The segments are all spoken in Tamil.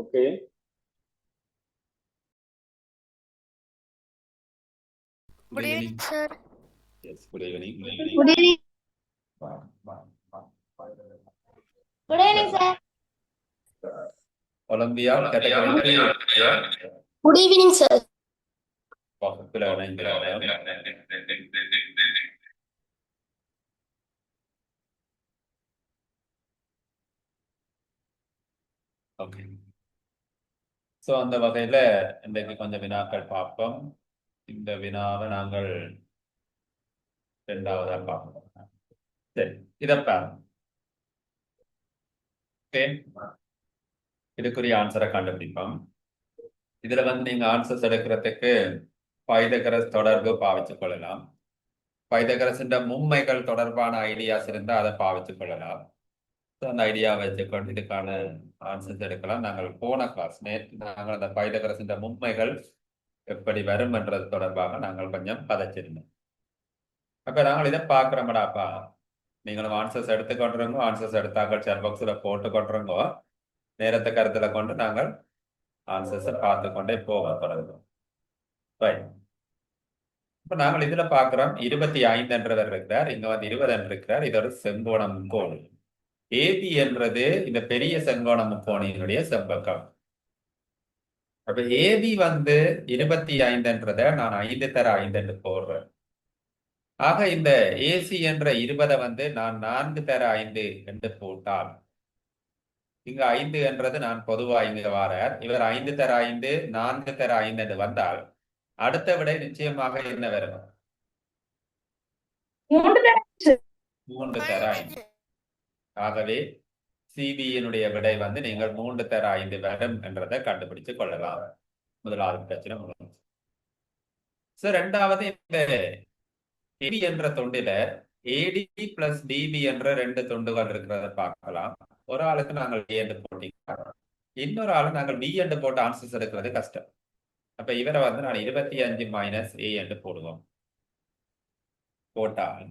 Okay. Good evening, sir. Yes, good evening. Good evening. Fine, fine, fine, fine. Good evening, sir. Olympia category Good evening, sir. வகுப்பில் இணைந்திருக்கிறோம். ஓகே. ஸோ அந்த வகையில் இன்றைக்கு கொஞ்சம் வினாக்கள் பார்ப்போம். இந்த வினாவை நாங்கள் இரண்டாவதாக பார்ப்போம். சரி, இதை பாருங்க. ஓகே, இதுக்குரிய ஆன்சரை கண்டுபிடிப்போம். இதுல வந்து நீங்க ஆன்சர்ஸ் எடுக்கிறதுக்கு பைதகரஸ் தொடர்பு பாவிச்சு கொள்ளலாம். பைதகரஸின் மும்மைகள் தொடர்பான ஐடியாஸ் இருந்தால் அதை பாவிச்சு கொள்ளலாம். அந்த ஐடியா வச்சுக்கொண்டு இதுக்கான ஆன்சர்ஸ் எடுக்கலாம். நாங்கள் போன கிளாஸ் நேற்று நாங்கள் அந்த பைதகரஸின் மும்மைகள் எப்படி வரும் என்றது தொடர்பாக நாங்கள் கொஞ்சம் கதைச்சிருந்தோம். அப்ப நாங்கள் இதை பார்க்குறோம்டாப்பா, நீங்களும் ஆன்சர்ஸ் எடுத்துக்கொண்டுருங்க. ஆன்சர்ஸ் எடுத்தாக்கள் சேட் பாக்ஸில் போட்டு கொண்டுருங்கோ. நேரத்தை கருத்துல கொண்டு நாங்கள் ஆன்சர்ஸை பார்த்து கொண்டே போக தொடங்குவோம். ரைட். இப்ப நாங்கள் இதுல பார்க்கிறோம் 25 என்றவர் இருக்கிறார், இங்க வந்து 20 என்று இருக்கிறார். இது ஒரு செங்கோண முக்கோணி. ஏபி என்றது இந்த பெரிய செங்கோண முக்கோணியினுடைய செவ்வகம். அப்ப ஏபி வந்து 25 என்றதை நான் 5 தர 5 என்று போடுறேன். ஆக இந்த ஏசி என்ற 20 வந்து நான் 4 தர 5 என்று போட்டால், இங்க 5 என்றது நான் பொதுவா இங்க வாரார். இவர் 5 தர 5 4 தர 5 என்று வந்தால் அடுத்த விடை நிச்சயமாக என்ன வரும்? 3 தர 5. ஆகவே சிபியினுடைய விடை வந்து நீங்கள் 3 தர 5 வரும் என்றதை கண்டுபிடிச்சு கொள்ளலாம். முதலாவது பிரச்சனை முடிஞ்சு. சோ ரெண்டாவது, இந்த ஏபி என்ற தொண்டில ஏடி பிளஸ் டிபி என்ற 2 தொண்டுகள் இருக்கிறத பார்க்கலாம். ஒரு ஆளுக்கு நாங்கள் ஏ என்று போட்டீங்க, இன்னொரு ஆளு நாங்கள் பி என்று போட்டு ஆன்சர்ஸ் எடுக்கிறது கஷ்டம். அப்ப இவரை வந்து நான் 25 மைனஸ் ஏ என்று போடுவோம். போட்டால்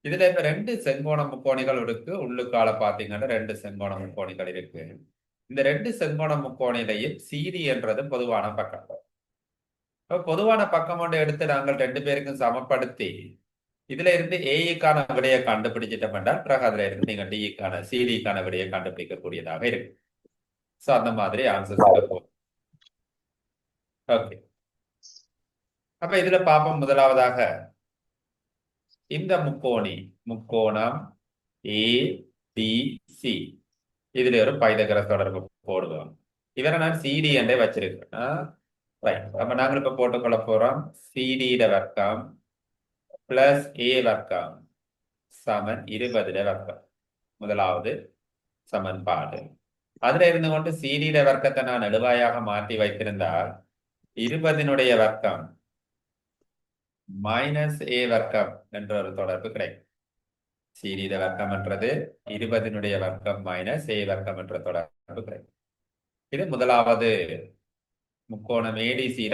இதுல இப்ப 2 செங்கோண முக்கோணிகள் இருக்கு. உள்ளுக்கால பாத்தீங்கன்னா 2 செங்கோண முக்கோணிகள் இருக்கு. இந்த 2 செங்கோண முக்கோணிலையும் சிடி என்றது பொதுவான பக்கம். பொதுவான பக்கம் ஒன்று எடுத்து நாங்கள் 2 பேருக்கும் சமப்படுத்தி இதுல இருந்து ஏக்கான விடையை கண்டுபிடிச்சிட்டோம் என்றால் பிறகு அதுல இருந்து நீங்க டிக்கான சிடிக்கான விடையை கண்டுபிடிக்கக்கூடியதாக இருக்கு. சோ அந்த மாதிரி ஆன்சர்ஸ் இருக்கும். ஓகே, அப்ப இதுல பார்ப்போம். முதலாவதாக இந்த முக்கோணம் ஏபிசி, இதுல ஒரு பைதகரஸ் தொடர்பு போடுவோம். இவரை நான் சிடி என்றே வச்சிருக்கேன். ரைட். அப்ப நாங்கள் இப்ப போட்டுக்கொள்ள போறோம் சிடியிட வர்க்கம் பிளஸ் ஏ வர்க்கம் சமன் 20 வர்க்கம். முதலாவது சமன்பாடு. அதுல இருந்து கொண்டு சிடியிட வர்க்கத்தை நான் நடுவாயாக மாற்றி வைத்திருந்தால் 20 வர்க்கம் மைனஸ் ஏ வர்க்கம் என்ற ஒரு தொடர்பு கிடைக்கும். சிடியிட வர்க்கம் என்றது 20 வர்க்கம் மைனஸ் ஏ வர்க்கம் என்ற தொடர்பு கிடைக்கும். இது முதலாவது முக்கோணம் ஏடிசி.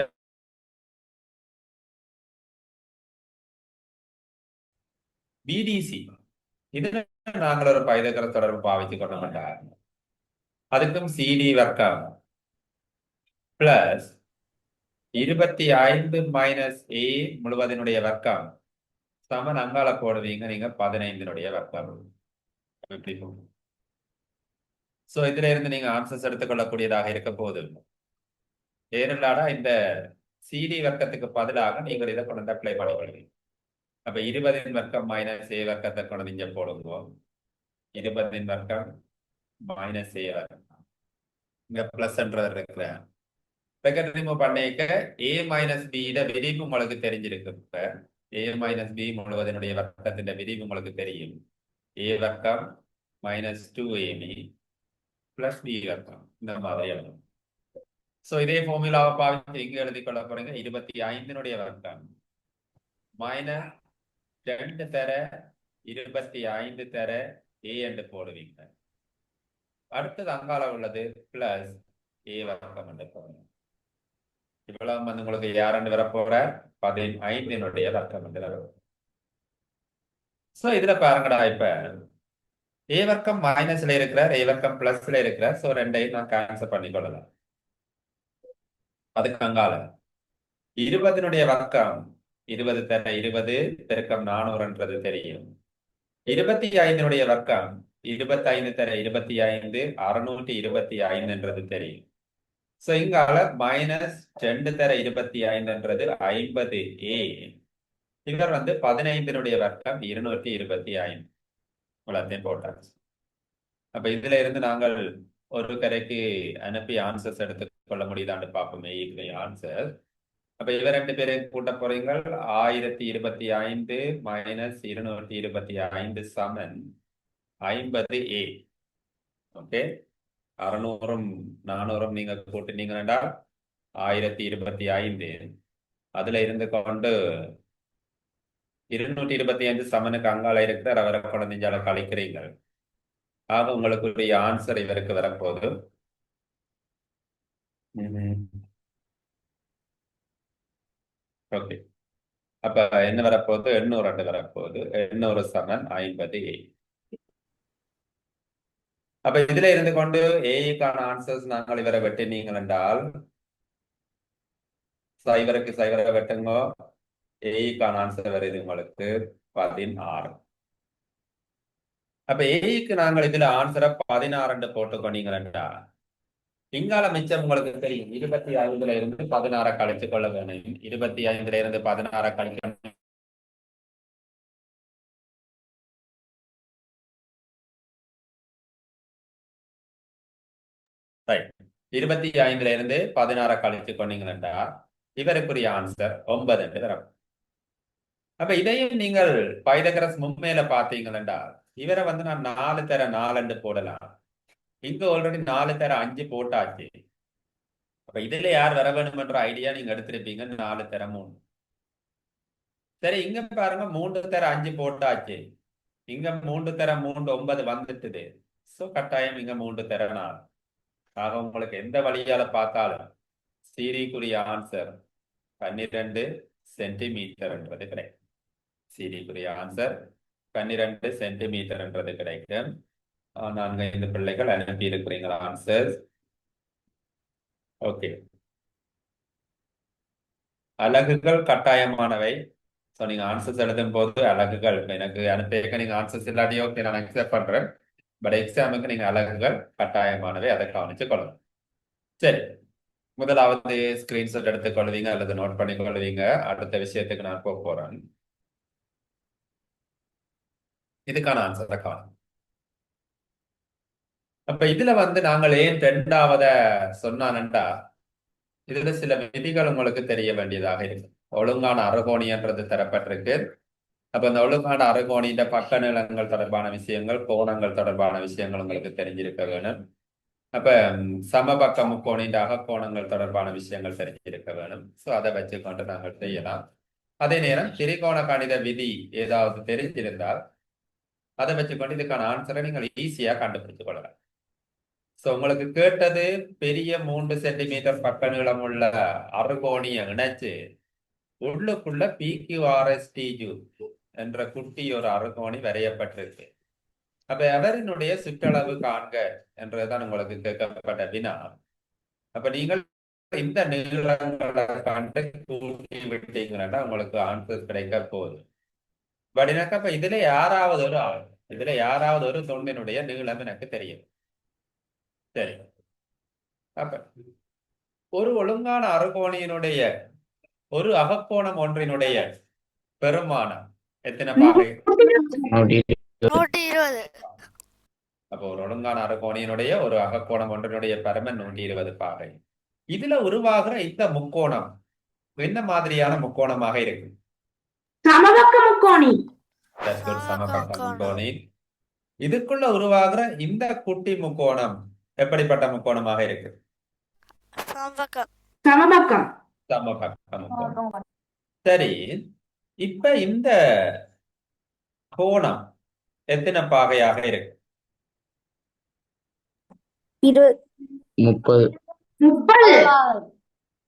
பிடிசி, இதுல நாங்கள் ஒரு பைதகர தொடர்பு பாவிச்சு கொள்ள மாட்டார். அதுக்கும் சிடி வர்க்கம் பிளஸ் 25 மைனஸ் ஏ முழுவதனுடைய வர்க்கம் சமன் அங்கால போடுவீங்க நீங்க 15 வர்க்கம். எப்படி போகும்? சோ இதுல இருந்து நீங்க ஆன்சர்ஸ் எடுத்துக்கொள்ளக்கூடியதாக இருக்க போது, ஏனென்றாடா இந்த சிடி வர்க்கத்துக்கு பதிலாக நீங்கள் இதை கொண்டு அப்ளை பண்ணிக்கொள்வீங்க. அப்ப 20 வர்க்கம் மைனஸ் ஏ வர்க்கத்தை கொண்டு இங்க போடுவோம். 20 வர்க்கம் மைனஸ் ஏ வர்க்கம், இங்க பிளஸ் என்றது இருக்கிற பிரக்கெட் ரிமூவ் பண்ணிக்க ஏ மைனஸ் பி விரிவு உங்களுக்கு தெரிஞ்சிருக்கு. இப்ப ஏ மைனஸ் பி முழுவதனுடைய வர்க்கத்தின் விரிவு உங்களுக்கு தெரியும். ஏ வர்க்கம் மைனஸ் 2ab பிளஸ் பி வர்க்கம், இந்த மாதிரி எழுதும். சோ இதே ஃபார்முலாவை பாவிச்சு இங்க எழுதி கொள்ள போறீங்க. 25 வர்க்கம் மைனஸ் 2 தர 25 தர ஏ என்று போடுவீங்க. அடுத்தது அங்கால உள்ளது பிளஸ் ஏ வர்க்கம் என்று போடுங்க. இவ்வளவு வந்து உங்களுக்கு யாருன்னு வர போற 15 வர்க்கம் என்று வரும். சோ இதுல பாருங்கடா, இப்ப ஏ வர்க்கம் மைனஸ்ல இருக்கிறார், ஏ வர்க்கம் பிளஸ்ல இருக்கிறார். சோ ரெண்டையும் நான் கேன்சல் பண்ணிக்கொள்ளலாம். அதுக்கு அங்கால 20 வர்க்கம் 20 தர 20 பெருக்கம் 400ன்றது தெரியும். 25 வர்க்கம் 25 தர 25 625ன்றது தெரியும். சோ இங்கால -2 தர 25ன்றது 50A. இவர் 15 வர்க்கம் 225 இவ்வளத்தையும் போட்டாச்சு. அப்ப இதுல இருந்து நாங்கள் ஒரு கரைக்கு அனுப்பி ஆன்சர்ஸ் எடுத்துக்கொள்ள முடியுதான்னு பார்ப்போம். ஆன்சர் அப்ப இவர் 2 பேரையும் கூட்ட போறீங்க. 1025 - 225 சமன் 50A. ஓகே, 600ம் 400ம் நீங்க கூட்டினீங்கன்னா 1025. அதுல இருந்து கொண்டு 225 சமனுக்கு அங்கால இருக்கிற அவரை குழந்தைஞ்சால கழிக்கிறீங்க. ஆக உங்களுக்கு ஆன்சர் இவருக்கு வரப்போகுது. ஓகே, அப்ப என்ன வரப்போகுது? 800 வரப்போகுது. 800 சமன் 50A. அப்ப இதுல இருந்து கொண்டு ஏக்கான ஆன்சர்ஸ் நாங்கள் இவரை வெட்டினீங்கள் என்றால் சைவருக்கு சைவரை வெட்டுங்க. ஏக்கான ஆன்சர் வருது உங்களுக்கு 16. அப்ப ஏக்கு நாங்கள் இதுல ஆன்சரை 16 போட்டுக்கொண்டீங்களா இங்கால மிச்சம் உங்களுக்கு தெரியும். 25ல இருந்து 16 கழிச்சு கொள்ள வேணும். 25ல இருந்து 16 கழிக்கணும். ரைட், 25ல இருந்து 16 கழிச்சு கொண்டீங்களா இவருக்குரிய ஆன்சர் 9 தரும். அப்ப இதையும் நீங்கள் பைதகரஸ் மும்மையில பாத்தீங்களா இவரை நான் 4 தர 4 போடலாம். இங்க ஆல்ரெடி 4 தர 5 போட்டாச்சு. அப்ப இதுல யார் வர வேணும் என்ற ஐடியா நீங்க எடுத்திருப்பீங்க. 4 தர 3. சரி, இங்க பாருங்க 3 தர 5 போட்டாச்சு. இங்க 3 தர 3 9 வந்துட்டுது. சோ கட்டாயம் இங்க 3 தர 4. ஆக உங்களுக்கு எந்த வழியால பார்த்தாலும் சீரிக்குரிய ஆன்சர் 12 சென்டிமீட்டர் என்றது கிடைக்கும். சீரிக்குரிய ஆன்சர் 12 சென்டிமீட்டர் என்றது கிடைக்கும். 4-5 பிள்ளைகள் அனுப்பி இருக்கிறீங்களா ஆன்சர்? ஓகே, அலகுகள் கட்டாயமானவை. ஸோ நீங்க ஆன்சர்ஸ் எழுதும் போது அலகுகள் எனக்கு அனுப்பியிருக்க. நீங்க ஆன்சர்ஸ் இல்லாட்டி ஓகே, நான் அக்செப்ட் பண்றேன். பட் எக்ஸாமுக்கு நீங்க அலகுகள் கட்டாயமானவை, அதை கவனிச்சு கொள்ளணும். சரி, முதலாவது ஸ்கிரீன்ஷாட் எடுத்துக்கொள்வீங்க அல்லது நோட் பண்ணி கொள்வீங்க. அடுத்த விஷயத்துக்கு நான் போக போறேன். இதுக்கான ஆன்சரை காணும். அப்ப இதுல நாங்கள் ஏன் 2வது சொன்னானண்டா இதுல சில விதிகள் உங்களுக்கு தெரிய வேண்டியதாக இருக்கு. ஒழுங்கான அறுகோணின்றது தரப்பட்டிருக்கு. அப்ப அந்த ஒழுங்கான அறுகோணியின் பக்க நீளங்கள் தொடர்பான விஷயங்கள், கோணங்கள் தொடர்பான விஷயங்கள் உங்களுக்கு தெரிஞ்சிருக்க வேணும். அப்ப சமபக்க முக்கோணியின் அகக்கோணங்கள் தொடர்பான விஷயங்கள் தெரிஞ்சிருக்க வேணும். சோ அதை வச்சுக்கொண்டு நாங்கள் செய்யலாம். அதே நேரம் திரிகோண கணித விதி ஏதாவது தெரிஞ்சிருந்தால் அதை வச்சுக்கொண்டு இதுக்கான ஆன்சரை நீங்கள் ஈஸியா கண்டுபிடிச்சு கொள்ளலாம். சோ உங்களுக்கு கேட்டது பெரிய 3 சென்டிமீட்டர் பக்க நீளம் உள்ள அறுகோணியை இணைச்சு உள்ளுக்குள்ள PQRSTU என்ற குட்டி ஒரு அறுகோணி வரையப்பட்டிருக்கு. அப்ப அவரினுடைய சுற்றளவு காண்க என்றதுதான் உங்களுக்கு கேட்கப்பட்ட வினா. அப்ப நீங்கள் இந்த நீளங்களை கண்டு கூட்டி விட்டீங்கன்னா உங்களுக்கு ஆன்சர் கிடைக்க போகுது. பட் எனக்கு அப்ப இதுல யாராவது ஒரு தொண்டினுடைய நீளம் எனக்கு தெரியும். சரி, அப்ப ஒரு ஒழுங்கான அறுகோணியினுடைய ஒரு அகக்கோணம் ஒன்றினுடைய பெருமானம் எத்தனை பாகை? 120. அப்போ ஒரு ஒழுங்கான அறுகோணியினுடைய ஒரு அகக்கோணம் ஒன்றினுடைய பருமன் 120 பாகை. இதுல உருவாகிற இந்த முக்கோணம் என்ன மாதிரியான முக்கோணமாக இருக்கு? சமபக்க முக்கோணி. சமபக்க முக்கோணி. இதுக்குள்ள உருவாகிற இந்த குட்டி முக்கோணம் எப்படிப்பட்ட முக்கோணமாக இருக்கு? சமபக்கம். சமபக்க முக்கோணம். சரி, இப்ப இந்த கோணம் எத்தனை பாகையாக இருக்கு? 30.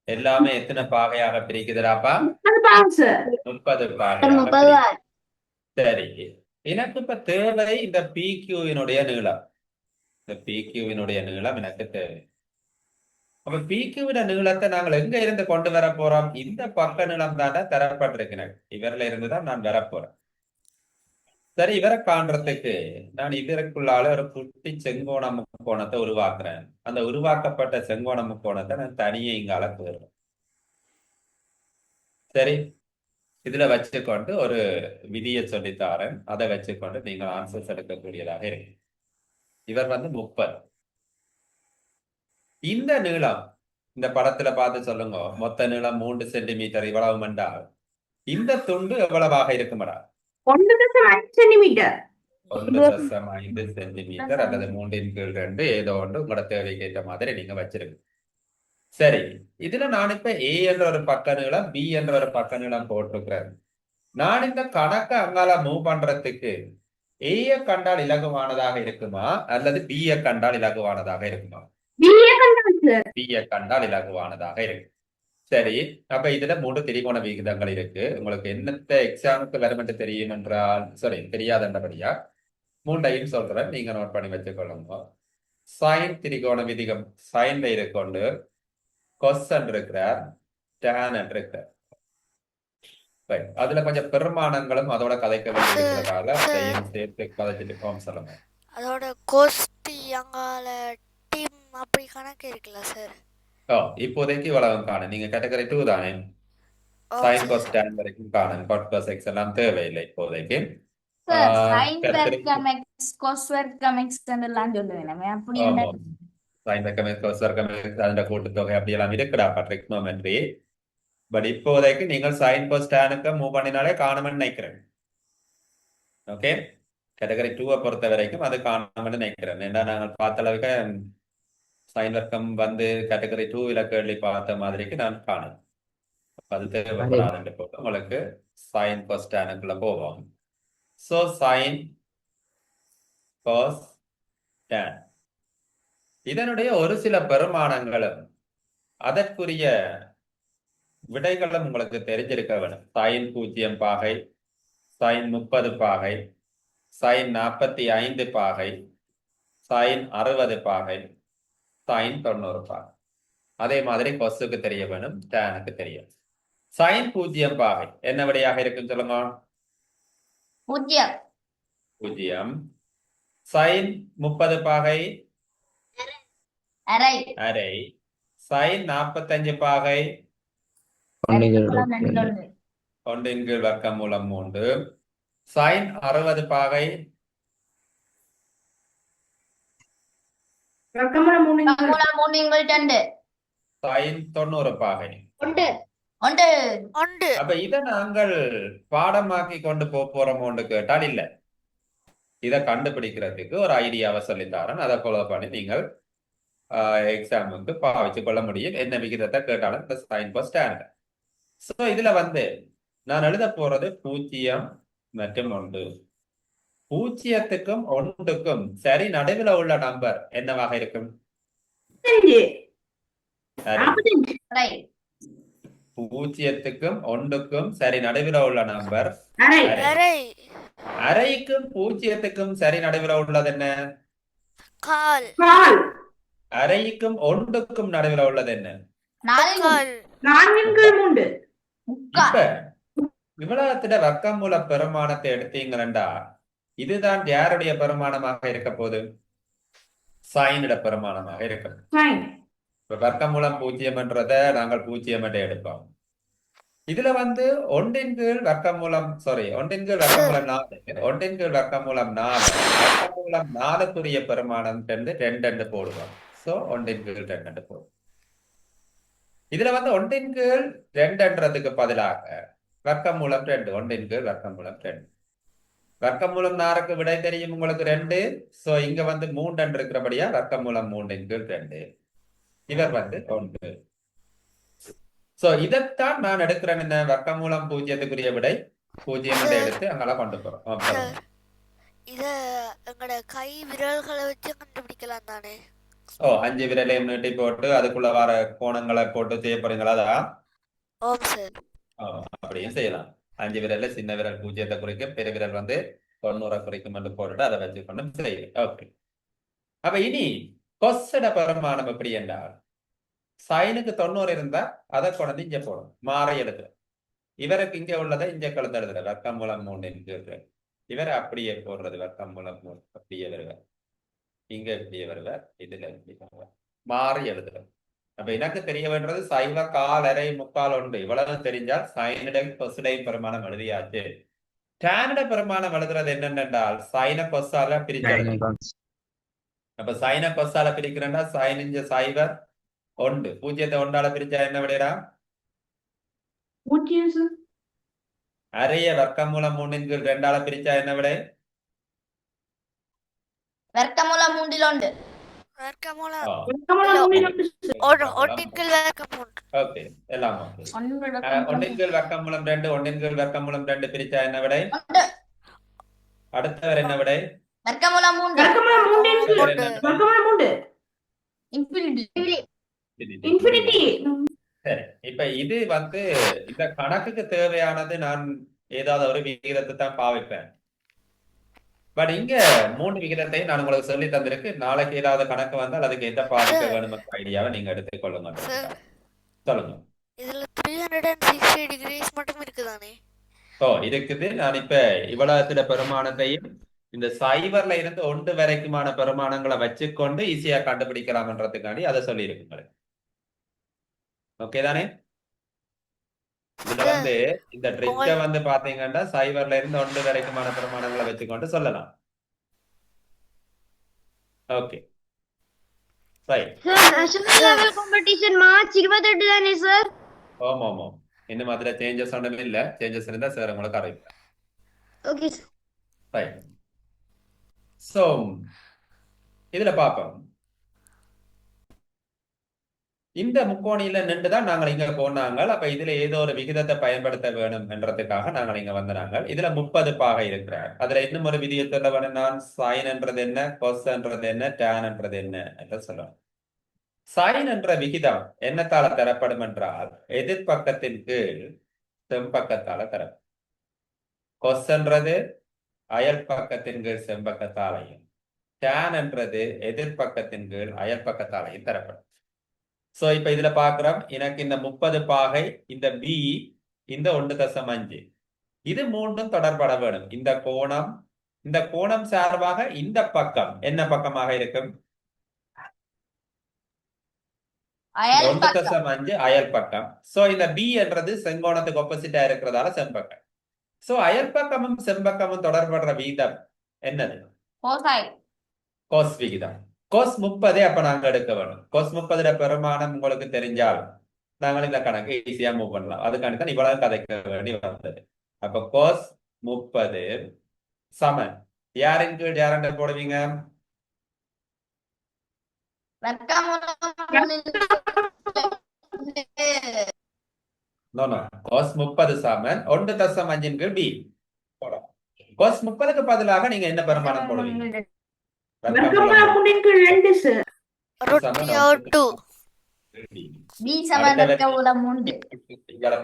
எல்லாமே எத்தனை பாகையாக பிரிக்குதுடாப்பா? 30 பாகையாக. சரி, எனக்கு இப்ப தேவை இந்த PQ-வினுடைய நீளம். இந்த PQ-வினுடைய நீளம் எனக்கு தேவை. அப்ப பிக்கு விட நீளத்தை நாங்கள் எங்க இருந்து கொண்டு வர போறோம்? இந்த பக்க நீளம் தானே தரப்பட்டிருக்கிறேன். இவரில் இருந்து தான் நான் வர போறேன். சரி, இவரை காண்றதுக்கு நான் இதற்குள்ளால ஒரு குட்டி செங்கோண முக்கோணத்தை உருவாக்குறேன். அந்த உருவாக்கப்பட்ட செங்கோண முக்கோணத்தை நான் தனியே இங்கால போயிடுறேன். சரி, இதுல வச்சுக்கொண்டு ஒரு விதியை சொல்லித்தாரேன். அதை வச்சுக்கொண்டு நீங்கள் ஆன்சர்ஸ் எடுக்கக்கூடியதாக இருக்கு. இவர் 30. இந்த நீளம் இந்த படத்துல பார்த்து சொல்லுங்க. மொத்த நீளம் 3 சென்டிமீட்டர் இவ்வளவு மண்டால் இந்த துண்டு எவ்வளவாக இருக்குமடா? 1.5 சென்டிமீட்டர். 1.5 சென்டிமீட்டர் அல்லது 3/2 ஏதோ ஒன்று உங்களோட தேவைக்கு ஏற்ற மாதிரி நீங்க வச்சிருக்கு. சரி, இதுல நான் இப்ப ஏ என்ற ஒரு பக்க நீளம், பி என்ற ஒரு பக்க நீளம் போட்டிருக்கிறேன். நான் இந்த கணக்கை அங்கால மூவ் பண்றதுக்கு ஏய கண்டால் இலகுவானதாக இருக்குமா அல்லது பிய கண்டால் இலகுவானதாக இருக்குமா? பிய கண்டால் இலகுவானதாக இருக்கு. சரி, அப்ப இதுல 3 திரிகோண விகிதங்கள் இருக்கு. உங்களுக்கு என்னத்த எக்ஸாமுக்கு வரும் என்று தெரியும் என்றால், சாரி தெரியாதபடியா 3ஐயும் சொல்றேன், நீங்க நோட் பண்ணி வச்சுக்கொள்ளுங்க. சைன் திரிகோண விதிகம் சைன்ல இருக்கொண்டு கொசன் இருக்கிறார், டேன் இருக்கிறார். அதுல கொஞ்சம் பெருமானங்களும் அதோட கதைக்க வேண்டியிருக்கிறதால அதையும் சேர்த்து கதைச்சிட்டு சொல்லுங்க. அதோட கோஸ்டி அங்கால டீம் அப்படி கணக்கு இருக்குல்ல சார்? இப்போதைக்கு இவ்வளவு காணும். நீங்க கேட்டகரி 2 தானே? சைன் காஸ் டேன் வரைக்கும் காணும். காட் காஸ் எக்ஸ் எல்லாம் தேவையில்லை இப்போதைக்கு. சைன் வர்க்கம் எக்ஸ் காஸ் வர்க்கம் எக்ஸ் எல்லாம் சொல்லுவேன். அப்படி என்ன சைன் வர்க்கம் எக்ஸ் காஸ் வர்க்கம் எக்ஸ் அதோட கூட்டுத்தொகை அப்படி எல்லாம் இருக்குடா ட்ரிக்னோமெட்ரி. பட் இப்போதைக்கு நீங்கள் சைன் காஸ் டேனுக்கு மூவ் பண்ணினாலே காணும்னு நினைக்கிறேன். ஓகே, கேட்டகரி 2 பொறுத்த வரைக்கும் அது காணும்னு நினைக்கிறேன். ஏன்னா நாங்கள் பார்த்த அளவுக்கு சைன் வர்க்கம் கேட்டகரி 2 கேள்வி பார்த்த மாதிரிக்கு நான் காணும். அது தேவைப்படாது. உங்களுக்கு சைன் காஸ் டேனுக்குள்ள போவோம். So sin cos tan இதனுடைய ஒரு சில பெருமானங்களும் அதற்குரிய விடைகளும் உங்களுக்கு தெரிஞ்சிருக்க வேணும். sin 0 பாகை, sin 30 பாகை, sin 45 பாகை, sin 60 பாகை, sin 90 பாகை. அதே மாதிரி கொசுக்கு தெரிய வேணும், டேனுக்கு தெரியும். sin 0 பாகை என்ன விடையாக இருக்குன்னு சொல்லுங்க. 0. sin 30 பாகை அரை. sin 45 பாகை 1/2 வர்க்கமூலம் 3. sin 60 பாகை sin 90 பாகை. அப்ப இத நாங்கள் பாடமாக்கி கொண்டு போறோமோன்னு கேட்டால் இல்ல. இதை கண்டுபிடிக்கிறதுக்கு ஒரு ஐடியாவை சொல்லித்தாரன். அதை ஃபாலோ பண்ணி நீங்கள் எக்ஸாமுக்கு பாவிச்சு கொள்ள முடியும். என்ன விகிதத்தை கேட்டாலும் இந்த சைன் காஸ் டேன். சோ இதுல நான் எழுத போறது 0 மற்றும் 1. 0க்கும் 1க்கும் சரி நடுவில் உள்ள நம்பர் என்னவாக இருக்கும்? 0க்கும் 1க்கும் சரி நடுவில் உள்ள நம்பர் அரை. அரைக்கும் 0க்கும் சரி நடுவில் உள்ளது என்ன? கால். அரைக்கும் 1க்கும் நடுவில் உள்ளது என்ன? கால். இப்ப விவலகத்திட வர்க்கமூல பெருமானத்தை எடுத்தீங்களா, இதுதான் யாருடைய பெருமானமாக இருக்க போகுது? சைனிட பெருமானமாக இருக்கும். இப்ப வர்க்கமூலம் 0 நாங்கள் 0 என்று எடுப்போம். இதுல 1/2 வர்க்கமூலம் 1/2 வர்க்கமூலம் 4, 1/2 வர்க்கமூலம் 4, வர்க்கமூலம் 4க்குரிய பெருமானம் 2 போடுவோம். சோ 1/2 போடுவோம். இதுல 1/2 பதிலாக வர்க்கமூலம் 2, 1/2 வர்க்கமூலம் 2. வர்க்கமூலம் 4க்கு விடை தெரியும் உங்களுக்கு 2. சோ இங்க 3 இருக்கிறபடியா வர்க்கமூலம் 3/2. இவர் 1. சோ இதைத்தான் நான் எடுக்கிறேன். என்ன வர்க்கமூலம் 0க்குரிய விடை 0 எடுத்து அங்கெல்லாம் கொண்டு போறோம். இத எங்கட கை விரல்களை வச்சு கண்டுபிடிக்கலாம் தானே? 5 விரலையும் நீட்டி போட்டு அதுக்குள்ள வர கோணங்களை போட்டு செய்ய போறீங்களா? அப்படியும் செய்யலாம். 5 விரல்ல சின்ன விரல் 0 குறிக்கும், பெரிய விரல் 90 குறிக்கும் என்று போட்டுட்டு அதை வச்சு கொண்டு செய்யுங்க. ஓகே, அப்ப இனி கொஸ்ஸட பெருமானம் எப்படி என்றால் சைனுக்கு 90 இருந்தா அதை கொண்டு இங்க போடும், மாறி எழுதுற. இவருக்கு இங்க உள்ளதை இங்க கலந்து எழுதுற, வர்க்கமூலம் 3 இவர் அப்படியே போடுறது, வர்க்கமூலம் 3 அப்படியே வருவார், இங்க இப்படியே வருவார், இதுல இப்படி வருவார், மாறி எழுதுற. அப்ப எனக்கு தெரிய வேண்டது சைவ கால் அரை முக்கால் உண்டு, இவ்வளவு தெரிஞ்சால் சைனிட கொசுடை பெருமானம் எழுதியாச்சு. டேனிட பெருமானம் எழுதுறது என்னென்றால் சைன கொசால பிரிச்சு எழுதணும். அப்ப சைன கொசால பிரிக்கிறேன்னா சைன் இஞ்ச சைவர் 1 0 1ஆல பிரிச்சா என்ன விடையா? 0 sir. அரைய வர்க்கமூலம் 3/2ஆல பிரிச்சா என்ன விடை? வர்க்கமூலம் 3 வர்க்கமூலம் வர்க்கமூலம் 3 sir. ஒன்றின்கீழ் வர்க்கமூலம். ஓகே, எல்லாம் ஓகே. 1/2 வர்க்கமூலம் 2 1/2 வர்க்கமூலம் 2 பிரிச்சா என்ன விடை? அடுத்தவர் என்ன விடை? வர்க்கமூலம் 3 வர்க்கமூலம் 3 அடுத்தவர் என்ன விடை? வர்க்கமூலம் 3 இன்ஃபினிட்டி. இன்ஃபினிட்டி. சரி, இப்ப இது இந்த கணக்குக்கு தேவையானது நான் ஏதாவது ஒரு விகிதத்தை தான் பாவிப்பேன். பட் இங்க 3 விகிதத்தையும் நான் உங்களுக்கு சொல்லி தந்திருக்கு. நாளைக்கு ஏதாவது கணக்கு வந்தால் அதுக்கு எந்த பாதிக்க வேணும் ஐடியாவை நீங்க எடுத்துக்கொள்ளுங்க. சார் சொல்லுங்க. இதுல 360 டிகிரிஸ் மட்டும் இருக்குதானே? இருக்குது. நான் இப்ப இவ்வளவுல பெருமானத்தையும் இந்த சைவர்ல இருந்து 1 வரைக்குமான பெருமானங்களை வச்சுக்கொண்டு ஈஸியா கண்டுபிடிக்கலாம்ன்றதுக்காண்டி அதை சொல்லி இருக்குங்க. ஓகே தானே? இதுல இந்த ட்ரிக்க பாத்தீங்கன்னா சைவர்ல இருந்து 1 வரைக்குமான பெருமானங்களை வச்சுக்கொண்டு சொல்லலாம். Okay right. National level competition March 28 தானே சார்? ஆமா ஆமா, இன்னும் அதுல சேஞ்சஸ் ஒன்றும் இல்ல. சேஞ்சஸ் இருந்தா சார் உங்களுக்கு அறிவிப்பேன். Okay sir. ரைட். சோ இதுல பாப்போம். இந்த முக்கோணியில நின்றுதான் நாங்கள் இங்க போனாங்க. அப்ப இதுல ஏதோ ஒரு விகிதத்தை பயன்படுத்த வேணும் என்றதுக்காக நாங்கள் இங்க வந்தாங்க. இதுல 30 பாகை இருக்கிறார். அதுல இன்னும் ஒரு விதியை சொல்ல வேணும். நான் சைன் என்றது என்ன, கொஸ் என்றது என்ன, டேன் என்றது என்ன என்று சொல்லணும். சைன் என்ற விகிதம் என்னத்தால தரப்படும் என்றால் எதிர்பக்கத்தின் கீழ் செம்பக்கத்தால தரப்படும். கொஸ் என்றது அயல் பக்கத்தின் கீழ் செம்பக்கத்தாலையும், டேன் என்றது எதிர்பக்கத்தின் கீழ் அயல் பக்கத்தாலையும் தரப்படும். சோ இப்ப இதுல பாக்குறோம், எனக்கு இந்த 30 பாகை, இந்த பி, இந்த 1.5 இது மூன்றும் தொடர்பட வேணும். இந்த கோணம் சார்பாக இந்த பக்கம் என்ன பக்கமாக இருக்கும்? 1.5 அயல் பக்கம். சோ இந்த பி என்றது செங்கோணத்துக்கு ஆப்போசிட்டா இருக்கிறதால செம்பக்கம். சோ அயல் பக்கமும் செம்பக்கமும் தொடர்படுற வீதம் என்னது? கோஸ் விகிதம். கோஸ் 30 அப்ப நாங்க எடுக்க வேணும். கோஸ் 30 பெருமானம் உங்களுக்கு தெரிஞ்சால் நாங்கள் இந்த கணக்கு ஈஸியா மூவ் பண்ணலாம். அதுக்காண்டி தான் இவ்வளவு கதைக்க வேண்டி வந்தது. அப்ப கோஸ் 30 சமன் யாரின் கீழ் யாரண்ட போடுவீங்க? கோஸ் 30 சமன் 1.5 கீழ் பி போடலாம். கோஸ் 30க்கு பதிலாக நீங்க என்ன பெருமானம் போடுவீங்க? வர்க்கமூலம் 3/2 sir.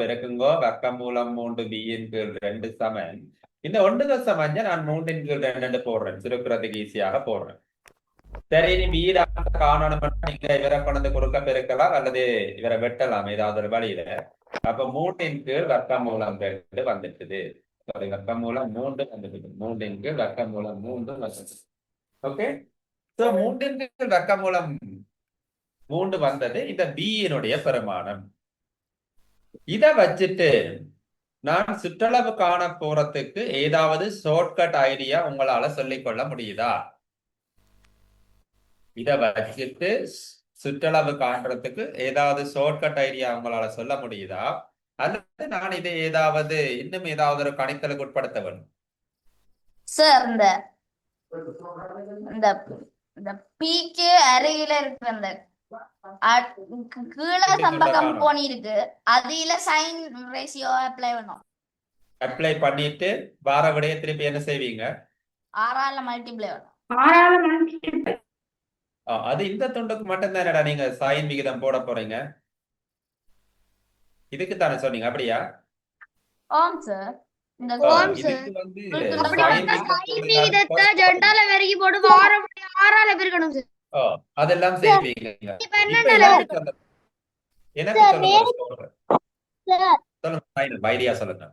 பெருக்குங்கோ. வர்க்கமூலம் 3 b/2 சமன் இந்த 1.5 நான் 3/2 போடுறேன், சுருக்கிறதுக்கு ஈஸியாக போடுறேன். சரி, நீ வீட காணணும், நீங்க இவரை கொண்டு குறுக்க பெருக்கலாம் அல்லது இவரை வெட்டலாம் ஏதாவது ஒரு வழியில. அப்ப 3 வர்க்கமூலம் 2 வந்துட்டுது. வர்க்கமூலம் 3 வந்துட்டு 3 வர்க்கமூலம் 3 வந்துட்டு. ஓகே, சோ 3 வர்க்கமூலம் 3 வந்தது. இந்த பியினுடைய பெருமானம். இத வச்சுட்டு நான் சுற்றளவு காண போறதுக்கு ஏதாவது ஷார்ட்கட் ஐடியா உங்களால சொல்லிக்கொள்ள முடியுதா? இத வச்சுட்டு சுற்றளவு காண்றதுக்கு ஏதாவது ஷார்ட்கட் ஐடியா உங்களால சொல்ல முடியுதா? அல்லது நான் இதை இன்னும் ஏதாவது ஒரு கணித்தலுக்கு உட்படுத்த வேண்டும்? சார் இந்த பீக்கு அருகில இருக்கு அந்த கீழே சம்பக்கம் கோணி இருக்கு, அதுல சைன் ரேஷியோ அப்ளை பண்ணும். அப்ளை பண்ணிட்டு வார விடைய திருப்பி என்ன செய்வீங்க? 6ஆல மல்டிப்ளை பண்ணும். 6ஆல மல்டிப்ளை. அது இந்த துண்டுக்கு மட்டும் தானடா நீங்க சைன் விகிதம் போட போறீங்க. இதுக்கு தானே சொன்னீங்க, அப்படியா? ஆம் சார். இந்த இதுக்கு வந்து சைன் விகிதத்தை 2ஆல பெருக்கி போட்டு வார விடைய 6ஆல பெருக்கணும் சார். அதெல்லாம் செய்வீங்க. எனக்கு சார் சொல்லுங்க ஒரு சொல்றேன். சார் சொல்லுங்க ஃபைனல் ஐடியா சொல்லுங்க.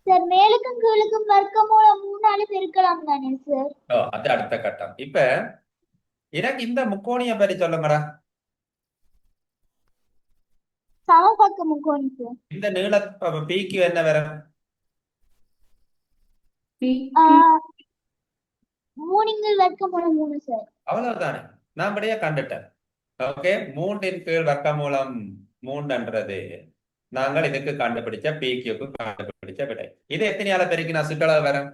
சார் மேலுக்கும் கீழுக்கும் வர்க்கமூலம் 3ஆல பெருக்கலாம் தானே சார்? ஓ, அது அடுத்த கட்டம். இப்ப எனக்கு இந்த முக்கோணியை பற்றி சொல்லுங்கடா. சமபக்க முக்கோணி சார். இந்த நீள பிக்கு என்ன வரும்? 3 வர்க்கமூலம் 3 சார். அவ்வளவுதானே, நான் படியா கண்டுட்டேன். ஓகே, 3 கீழ் வர்க்கமூலம் 3ன்றது நாங்கள் இதுக்கு கண்டுபிடிச்ச பிக்கு கண்டுபிடிச்ச விடை. இது எத்தனையால பெருக்கினா சுற்றளவு வரும்?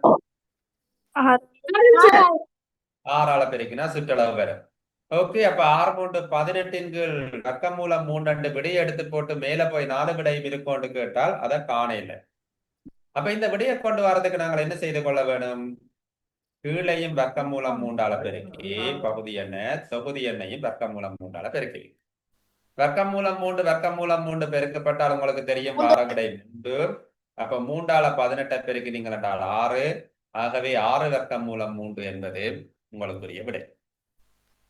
6ஆல பெருக்கினா சுற்றளவு வரும். ஓகே, அப்ப 6 3 18 கீழ் வர்க்கமூலம் 3 விடையை எடுத்து போட்டு மேல போய் 4 விடையும் இருக்கோன்னு கேட்டால் அதை காண இல்லை. அப்ப இந்த விடையை கொண்டு வரதுக்கு நாங்கள் என்ன செய்து கொள்ள வேணும்? கீழையும் வர்க்கமூலம் 3ஆல பெருக்கி பகுதி என்ன தொகுதி எண்ணையும் வர்க்கமூலம் 3ஆல பெருக்கி. வர்க்கமூலம் 3 பெருக்கப்பட்டால் உங்களுக்கு தெரியும் வார விடை 3. அப்ப 3ஆல 18 பெருக்கினீங்க என்றால் 6. ஆகவே 6 வர்க்கமூலம் 3 என்பது உங்களுக்குரிய விடை.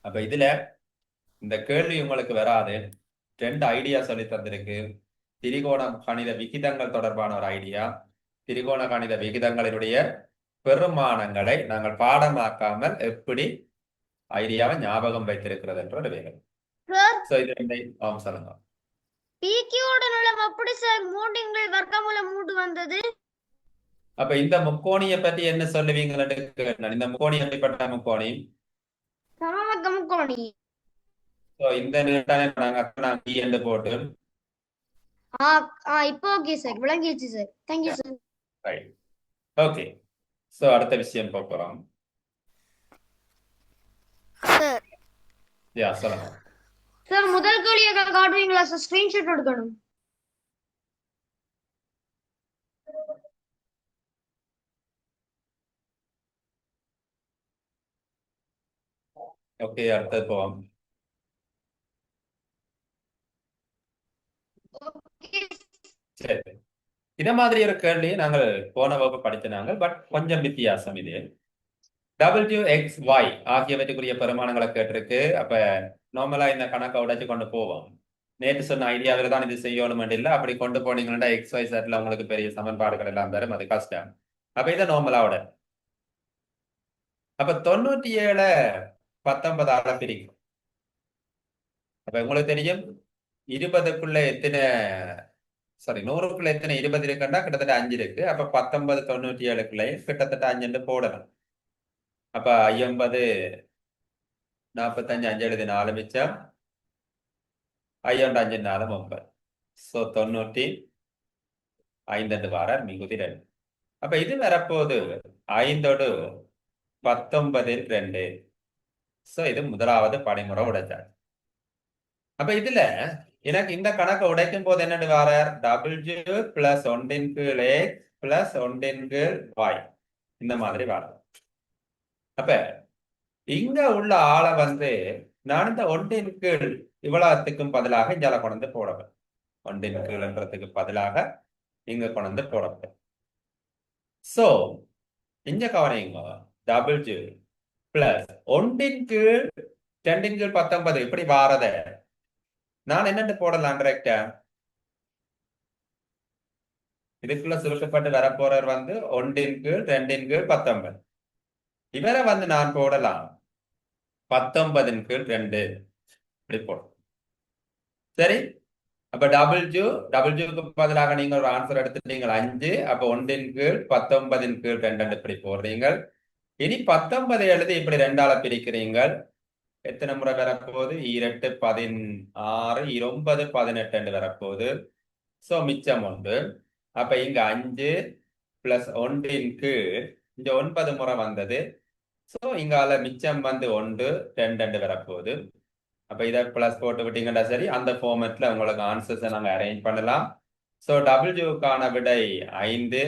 அப்ப இதுல இந்த கேள்வி உங்களுக்கு வராது. 2 ஐடியா சொல்லி தந்திருக்கு. திரிகோண கணித விகிதங்கள் தொடர்பான ஒரு ஐடியா, திரிகோண கணித விகிதங்களினுடைய பெருமானங்களை நாங்கள் பாடமாக்காமல் எப்படி ஐடியாவை ஞாபகம் வைத்திருக்கிறது என்ற ஒரு வேலை. சார் இது சொல்லுங்க. பிக்யூட நீளம் அப்படி சார் 3 வர்க்கமூலம் 3 வந்தது. அப்ப இந்த முக்கோணியை பற்றி என்ன சொல்லுவீங்கன்னு கேட்டேன். இந்த முக்கோணி எப்படிப்பட்ட முக்கோணி? சமபக்க முக்கோணி. இந்த நீட்டான நாங்க என்று போட்டு இப்போ ஓகே சார், விளங்கிடுச்சு sir. Thank you sir. Right. Okay, so அடுத்த விஷயம் பார்ப்போம். சார் யா சொல்லுங்க. சார் முதல் கேள்வியை காட்டுவீங்களா சார்? ஸ்கிரீன்ஷாட் எடுக்கணும். ஓகே, அடுத்தது போவோம். சரி, இத மாதிரி ஒரு கேள்வி நாங்கள் போன வகுப்பு படிச்சினாங்க. பட் கொஞ்சம் வித்தியாசம் இது. WXY ஆகியவற்றுக்குரிய பெருமானங்களை கேட்டிருக்கு. அப்ப நார்மலா இந்த கணக்கை உடைச்சு கொண்டு போவோம். நேற்று சொன்ன ஐடியாவில் தான் இது செய்யணும் இல்லை. அப்படி கொண்டு போனீங்கன்னா XY செட்ல உங்களுக்கு பெரிய சமன்பாடுகள் எல்லாம் வரும், அது கஷ்டம். அப்ப இதை நார்மலாவோட அப்ப 97 19ஆல பிரிக்கும். அப்ப உங்களுக்கு தெரியும் 20க்குள்ள எத்தனை 100க்குள்ள எத்தனை 20 இருக்குன்னா கிட்டத்தட்ட 5 இருக்கு. அப்ப 19 97க்குள்ளே கிட்டத்தட்ட 5 போடணும். அப்ப 50 45 5 எழுதி 4 மிச்சம் 5 5 4 9. சோ 95 வார மிகுதி 2. அப்ப இது வரப்போது 5 19 2. சோ இது முதலாவது படிமுறை உடைச்சாச்சு. அப்ப இதுல எனக்கு இந்த கணக்கை உடைக்கும் போது என்னன்னு வர W பிளஸ் 1 கீழ் X பிளஸ் 1 கீழ் Y இந்த மாதிரி வர. அப்ப இங்க உள்ள ஆளை நான் இந்த 1 கீழ் இவ்வளவுக்கும் பதிலாக இங்க கொண்டு போடுவேன். 1 கீழ்ன்றதுக்கு பதிலாக இங்க கொண்டு போடுவேன். சோ இங்க கவனிங்க, W பிளஸ் 1 கீழ் 2 கீழ் 19 இப்படி வாரத நான் என்னன்னு போடலாம் டைரக்டா. இதுக்குள்ள சுருக்கப்பட்டு வரப்போறவர் 1 கீழ் 2 கீழ் 19. இவரை நான் போடலாம் 19 கீழ் 2 இப்படி போடும். சரி, அப்ப டபுள்யூக்கு பதிலாக நீங்க ஒரு ஆன்சர் எடுத்துட்டீங்க 5. அப்ப 1 கீழ் 19 கீழ் 2 இப்படி போடுறீங்க. இனி 19 எழுதி இப்படி 2ஆல பிரிக்கிறீங்க. எத்தனை முறை வரப்போகுது? 2 16 9 18 வரப்போகுது. சோ மிச்சம் 1. அப்ப இங்க 5 பிளஸ் 1 கீழ் இங்க 9 முறை வந்தது. சோ இங்கால மிச்சம் 1 2 வரப்போகுது. அப்ப இதை பிளஸ் போட்டு விட்டீங்கன்னா சரி, அந்த ஃபார்மேட்ல உங்களுக்கு ஆன்சர்ஸை நாங்க அரேஞ்ச் பண்ணலாம். சோ டபிள்யூக்கான விடை 5,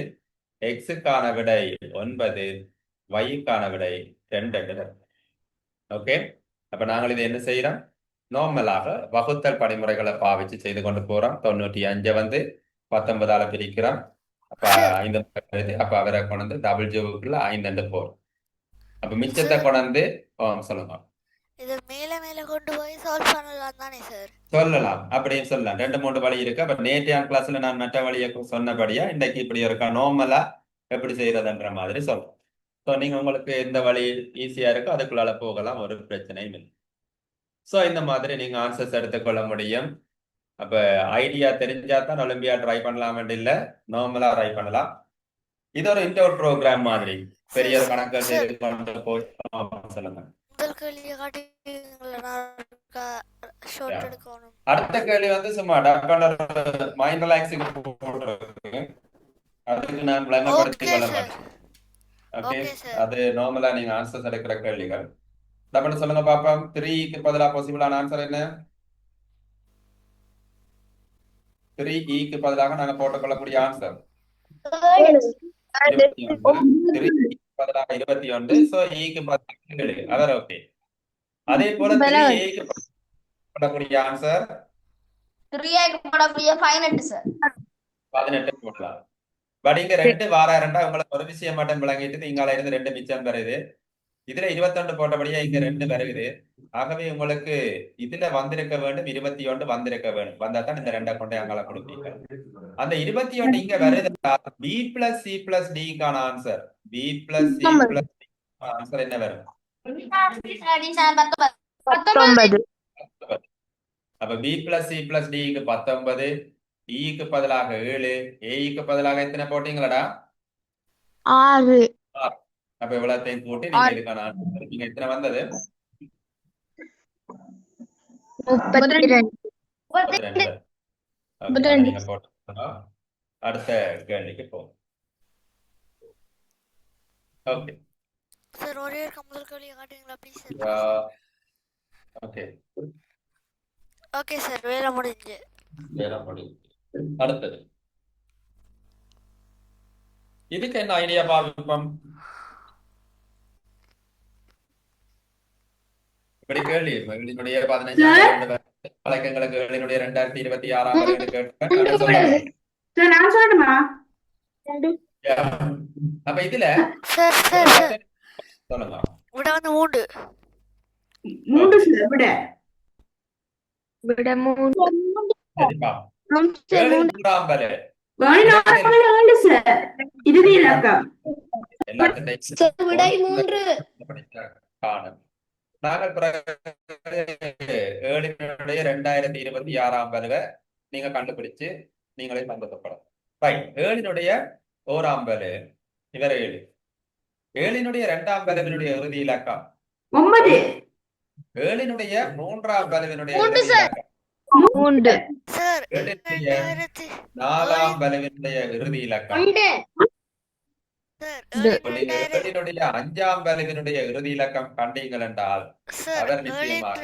எக்ஸுக்கான விடை 9, ஒய்க்கான விடை 2. ஓகே, அப்ப நாங்கள் இதை என்ன செய்யறோம்? நார்மலாக வகுத்தல் படிமுறைகளை பாவிச்சு செய்து கொண்டு போறோம். 95 19ஆல பிரிக்கிறோம். அப்ப 5 அப்ப அவரை கொண்டு டபிள்யூக்குள்ள 5 போறோம். அப்ப மிச்சத்தை கொண்டு சொல்லுங்க. இதை மேல மேல கொண்டு போய் சால்வ் பண்ணலாம் சொல்லலாம் தானே சார்? சொல்லலாம், அப்படியும் சொல்லலாம். 2 3 வழி இருக்கு. அப்ப நேற்றைய கிளாஸ்ல நான் மற்ற வழியை சொன்னபடியா இன்னைக்கு இப்படி இருக்கா நார்மலா எப்படி செய்யறதுன்ற மாதிரி சொல்றேன். ஸோ நீங்க உங்களுக்கு எந்த வழி ஈஸியா இருக்கோ அதுக்குள்ளால போகலாம், ஒரு பிரச்சனையும் இல்லை. ஸோ இந்த மாதிரி நீங்க ஆன்சர்ஸ் எடுத்துக்கொள்ள முடியும். அப்ப ஐடியா தெரிஞ்சா தான் ஒலிம்பியா ட்ரை பண்ணலாம் இல்ல, நார்மலா ட்ரை பண்ணலாம். இது ஒரு இன்டோர் ப்ரோக்ராம் மாதிரி, பெரிய ஒரு கணக்கு செய்து கொண்டு போய் சொல்லுங்க. முதல் கேள்வியை காட்டுங்களா? Short Yeah. எடுக்கணும். அடுத்த கேள்வி வந்து சும்மா டப்பான மைண்ட் ரிலாக்ஸிங் போட்டுருக்கு. அதுக்கு நான் விளங்கப்படுத்திக் ஓகே கொள்ள சார். மாட்டேன். Okay, okay sir. அது நார்மலா நீங்க ஆன்சர்ஸ் எடுக்கிற கேள்விகள். டப்பான சொல்லுங்க பாப்போம். 3க்கு பதிலா பாசிபிளான ஆன்சர் என்ன? 3க்கு பதிலாக நாங்க போட்டுக்கொள்ளக்கூடிய ஆன்சர் 21. 3க்கு பதிலாக 21. ஸோ ஈக்கு பதிலாக 7. அவர் ஓகே. அதே போல 3ஏக்கு போடக்கூடிய ஆன்சர் 3 போடக்கூடிய 18 சார். 18 போடலாம். பட் இங்க 2 வாராருண்டா உங்களுக்கு ஒரு விஷயம் மட்டும் விளங்கிட்டு இங்கால இருந்து 2 மிச்சம் வருது. இதுல 21 போட்டபடியா இங்க 2 வருகுது. ஆகவே உங்களுக்கு இதுல வந்திருக்க வேண்டும் 21 வந்திருக்க வேண்டும். வந்தா தான் இந்த 2 கொண்டே அங்கால கொடுப்பீங்க. அந்த 21 இங்க வருது. B plus C plus D க்கான answer, B plus C plus D answer என்ன வரும்? 19. அப்ப B plus C plus D க்கு 19, E க்கு பதிலாக 7, A க்கு பதிலாக எத்தனை போட்டீங்களடா? 6. அப்ப இவ்வளத்தையும் கூட்டி நீங்க இதுக்கான ஆன்சர் நீங்க எத்தனை வந்தது? 32. 32. Okay, நீங்க போட்டோம். அடுத்த கேள்விக்கு போகும். ஓகே சார் ஒரே ஒரு முதல் கேள்வியை காட்டுங்களா please sir? Okay, okay sir, வேலை முடிஞ்சு. அடுத்தது இதுக்கு என்ன ஐடியா பார்ப்போம். இப்படி கேள்வி எங்களுடைய 15 வழக்கங்களுக்கு எங்களுடைய 2026 கேட்டு சார் நான் சொல்லணுமா? அப்ப இதுல சார் சார் சார் சொல்லுங்க. விட வந்து 3. 3 சார் விட. விட 3. சரிப்பா. 7 மூன்றாம் வரை வேணும் 7 சார். இறுதி இலக்கம். விடை 3. காணும். நாங்கள் பிறகு 7னுடைய 2026 வருவை நீங்க கண்டுபிடிச்சு நீங்களே சந்தோஷப்படும். ரைட், 7னுடைய 1ஆம் வரை இவர் 7. 7னுடைய 2ஆம் வரைவினுடைய இறுதி இலக்கம் 9. 7னுடைய 3ஆம் வரைவினுடைய 3 இறுதி சார். இலக்கம் 3. சார் 7னுடைய 4ஆம் வரைவினுடைய இறுதி இலக்கம் சார் நீங்க 7னுடைய 5ஆம் வரைவினுடைய இறுதி இலக்கம் கண்டீங்கள் என்றால் சார் அவர் நிச்சயமாக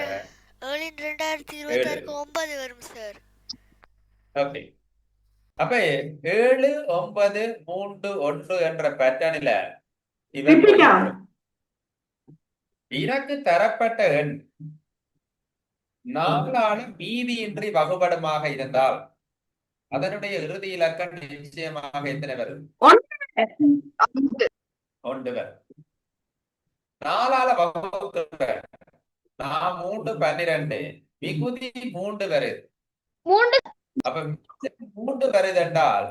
2026க்கு 9 வரும் சார். ஓகே. அப்ப 7 9 3 1 என்ற பேட்டர்னில Repeat-ஆ? எனக்கு தரப்பட்ட எண் 4ஆல மீதியின்றி வகுபடுமாக இருந்தால் அதனுடைய இறுதி இலக்கம் நிச்சயமாக எத்தனை வரும்? 1 வரும். 4ஆல வகுக்கிற நான் 3 12 மிகுதி 3 வருது. 3 அப்ப 3 வருது என்றால்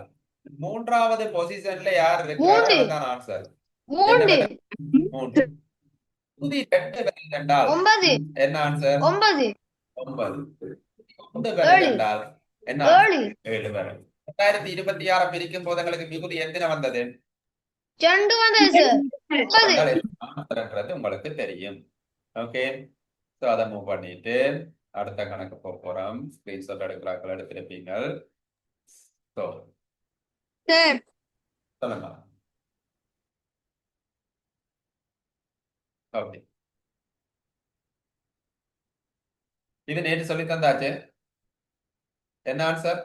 3ஆவது பொசிஷன்ல யார் இருக்கிறாரோ அதுதான் ஆன்சர். 3 3. மிகுதி 2 வருது என்றால் 9 என்ன ஆன்சர்? 9 9. 9 வருது என்றால் என்ன? 7 வரும். 2026 பிரிக்கும் போது எங்களுக்கு மிகுதி எத்தனை வந்தது? 2 வந்தது சார். 9 உங்களுக்கு தெரியும். ஓகே, சோ அதை மூவ் பண்ணிட்டு அடுத்த கணக்கு போறோம். ஸ்கிரீன்ஷாட் எடுக்கிறார்கள், எடுத்திருப்பீங்க. சோ சார் சொல்லுங்க. ஓகே, இது நேற்று சொல்லி தந்தாச்சு. என்ன ஆன்சர்?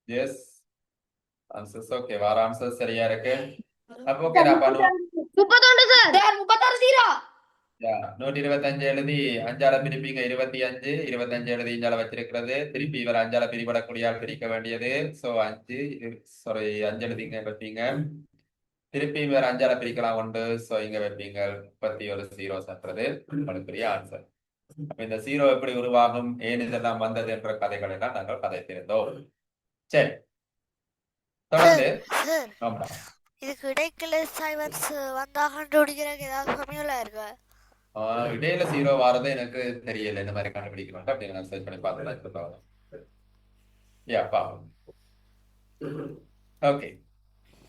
Yes, answers okay. வார ஆன்சர் சரியா இருக்கு. அப்ப ஓகே நான் பண்ணுவோம். 31 சார். 36 0. 125 எழுதி அஞ்சால பிரிப்பீங்க 25, 25 எழுதி இஞ்சால வச்சிருக்கிறது. திருப்பி இவர் அஞ்சால பிரிபடக்கூடிய ஆள் பிரிக்க வேண்டியது. ஸோ 5, சாரி 5 எழுதிங்க வைப்பீங்க. திருப்பி இவர் அஞ்சால பிரிக்கலாம் உண்டு. ஸோ இங்க வைப்பீங்க 31 0 சன்றது உங்களுக்குரிய ஆன்சர். அப்ப இந்த 0 எப்படி உருவாகும், ஏன் இதெல்லாம் வந்தது என்ற கதைகளை எல்லாம் நாங்கள் கதைத்திருந்தோம். சரி, தொடர்ந்து சார் ஆமா. இதுக்கு இடைக்கிளை சைவன்ஸ் வந்தா கண்டுபிடிக்கிறதுக்கு ஏதாவது சமையலா இருக்கா? இடையில 0 வாரது எனக்கு தெரியல, இந்த மாதிரி கண்டுபிடிக்கணும் அப்படின்னு நான் சர்ச் பண்ணி பார்த்தேன். ஓகே,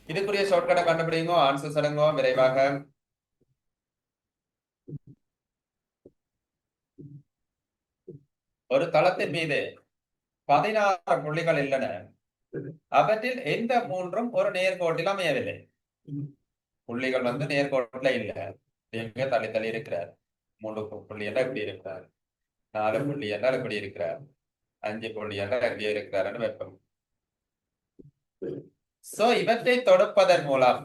இதுக்குரிய ஷார்ட்கட்டை கண்டுபிடிங்க, ஆன்சர் சொல்லுங்க விரைவாக. ஒரு தளத்தின் மீது 16 புள்ளிகள் உள்ளன. அவற்றில் எந்த மூன்றும் ஒரு நேர்கோட்டில் அமையவில்லை. புள்ளிகள் வந்து நேர்கோட்டில் இல்ல, எங்க தள்ளி தள்ளி இருக்கிறார். 3 புள்ளி எல்லாம் இப்படி இருக்கிறார், 4 புள்ளி எல்லாம் இப்படி இருக்கிறார், 5 புள்ளி எல்லாம் எங்கே இருக்கிறாருன்னு வைப்போம். சோ இவற்றை தொடுப்பதன் மூலம்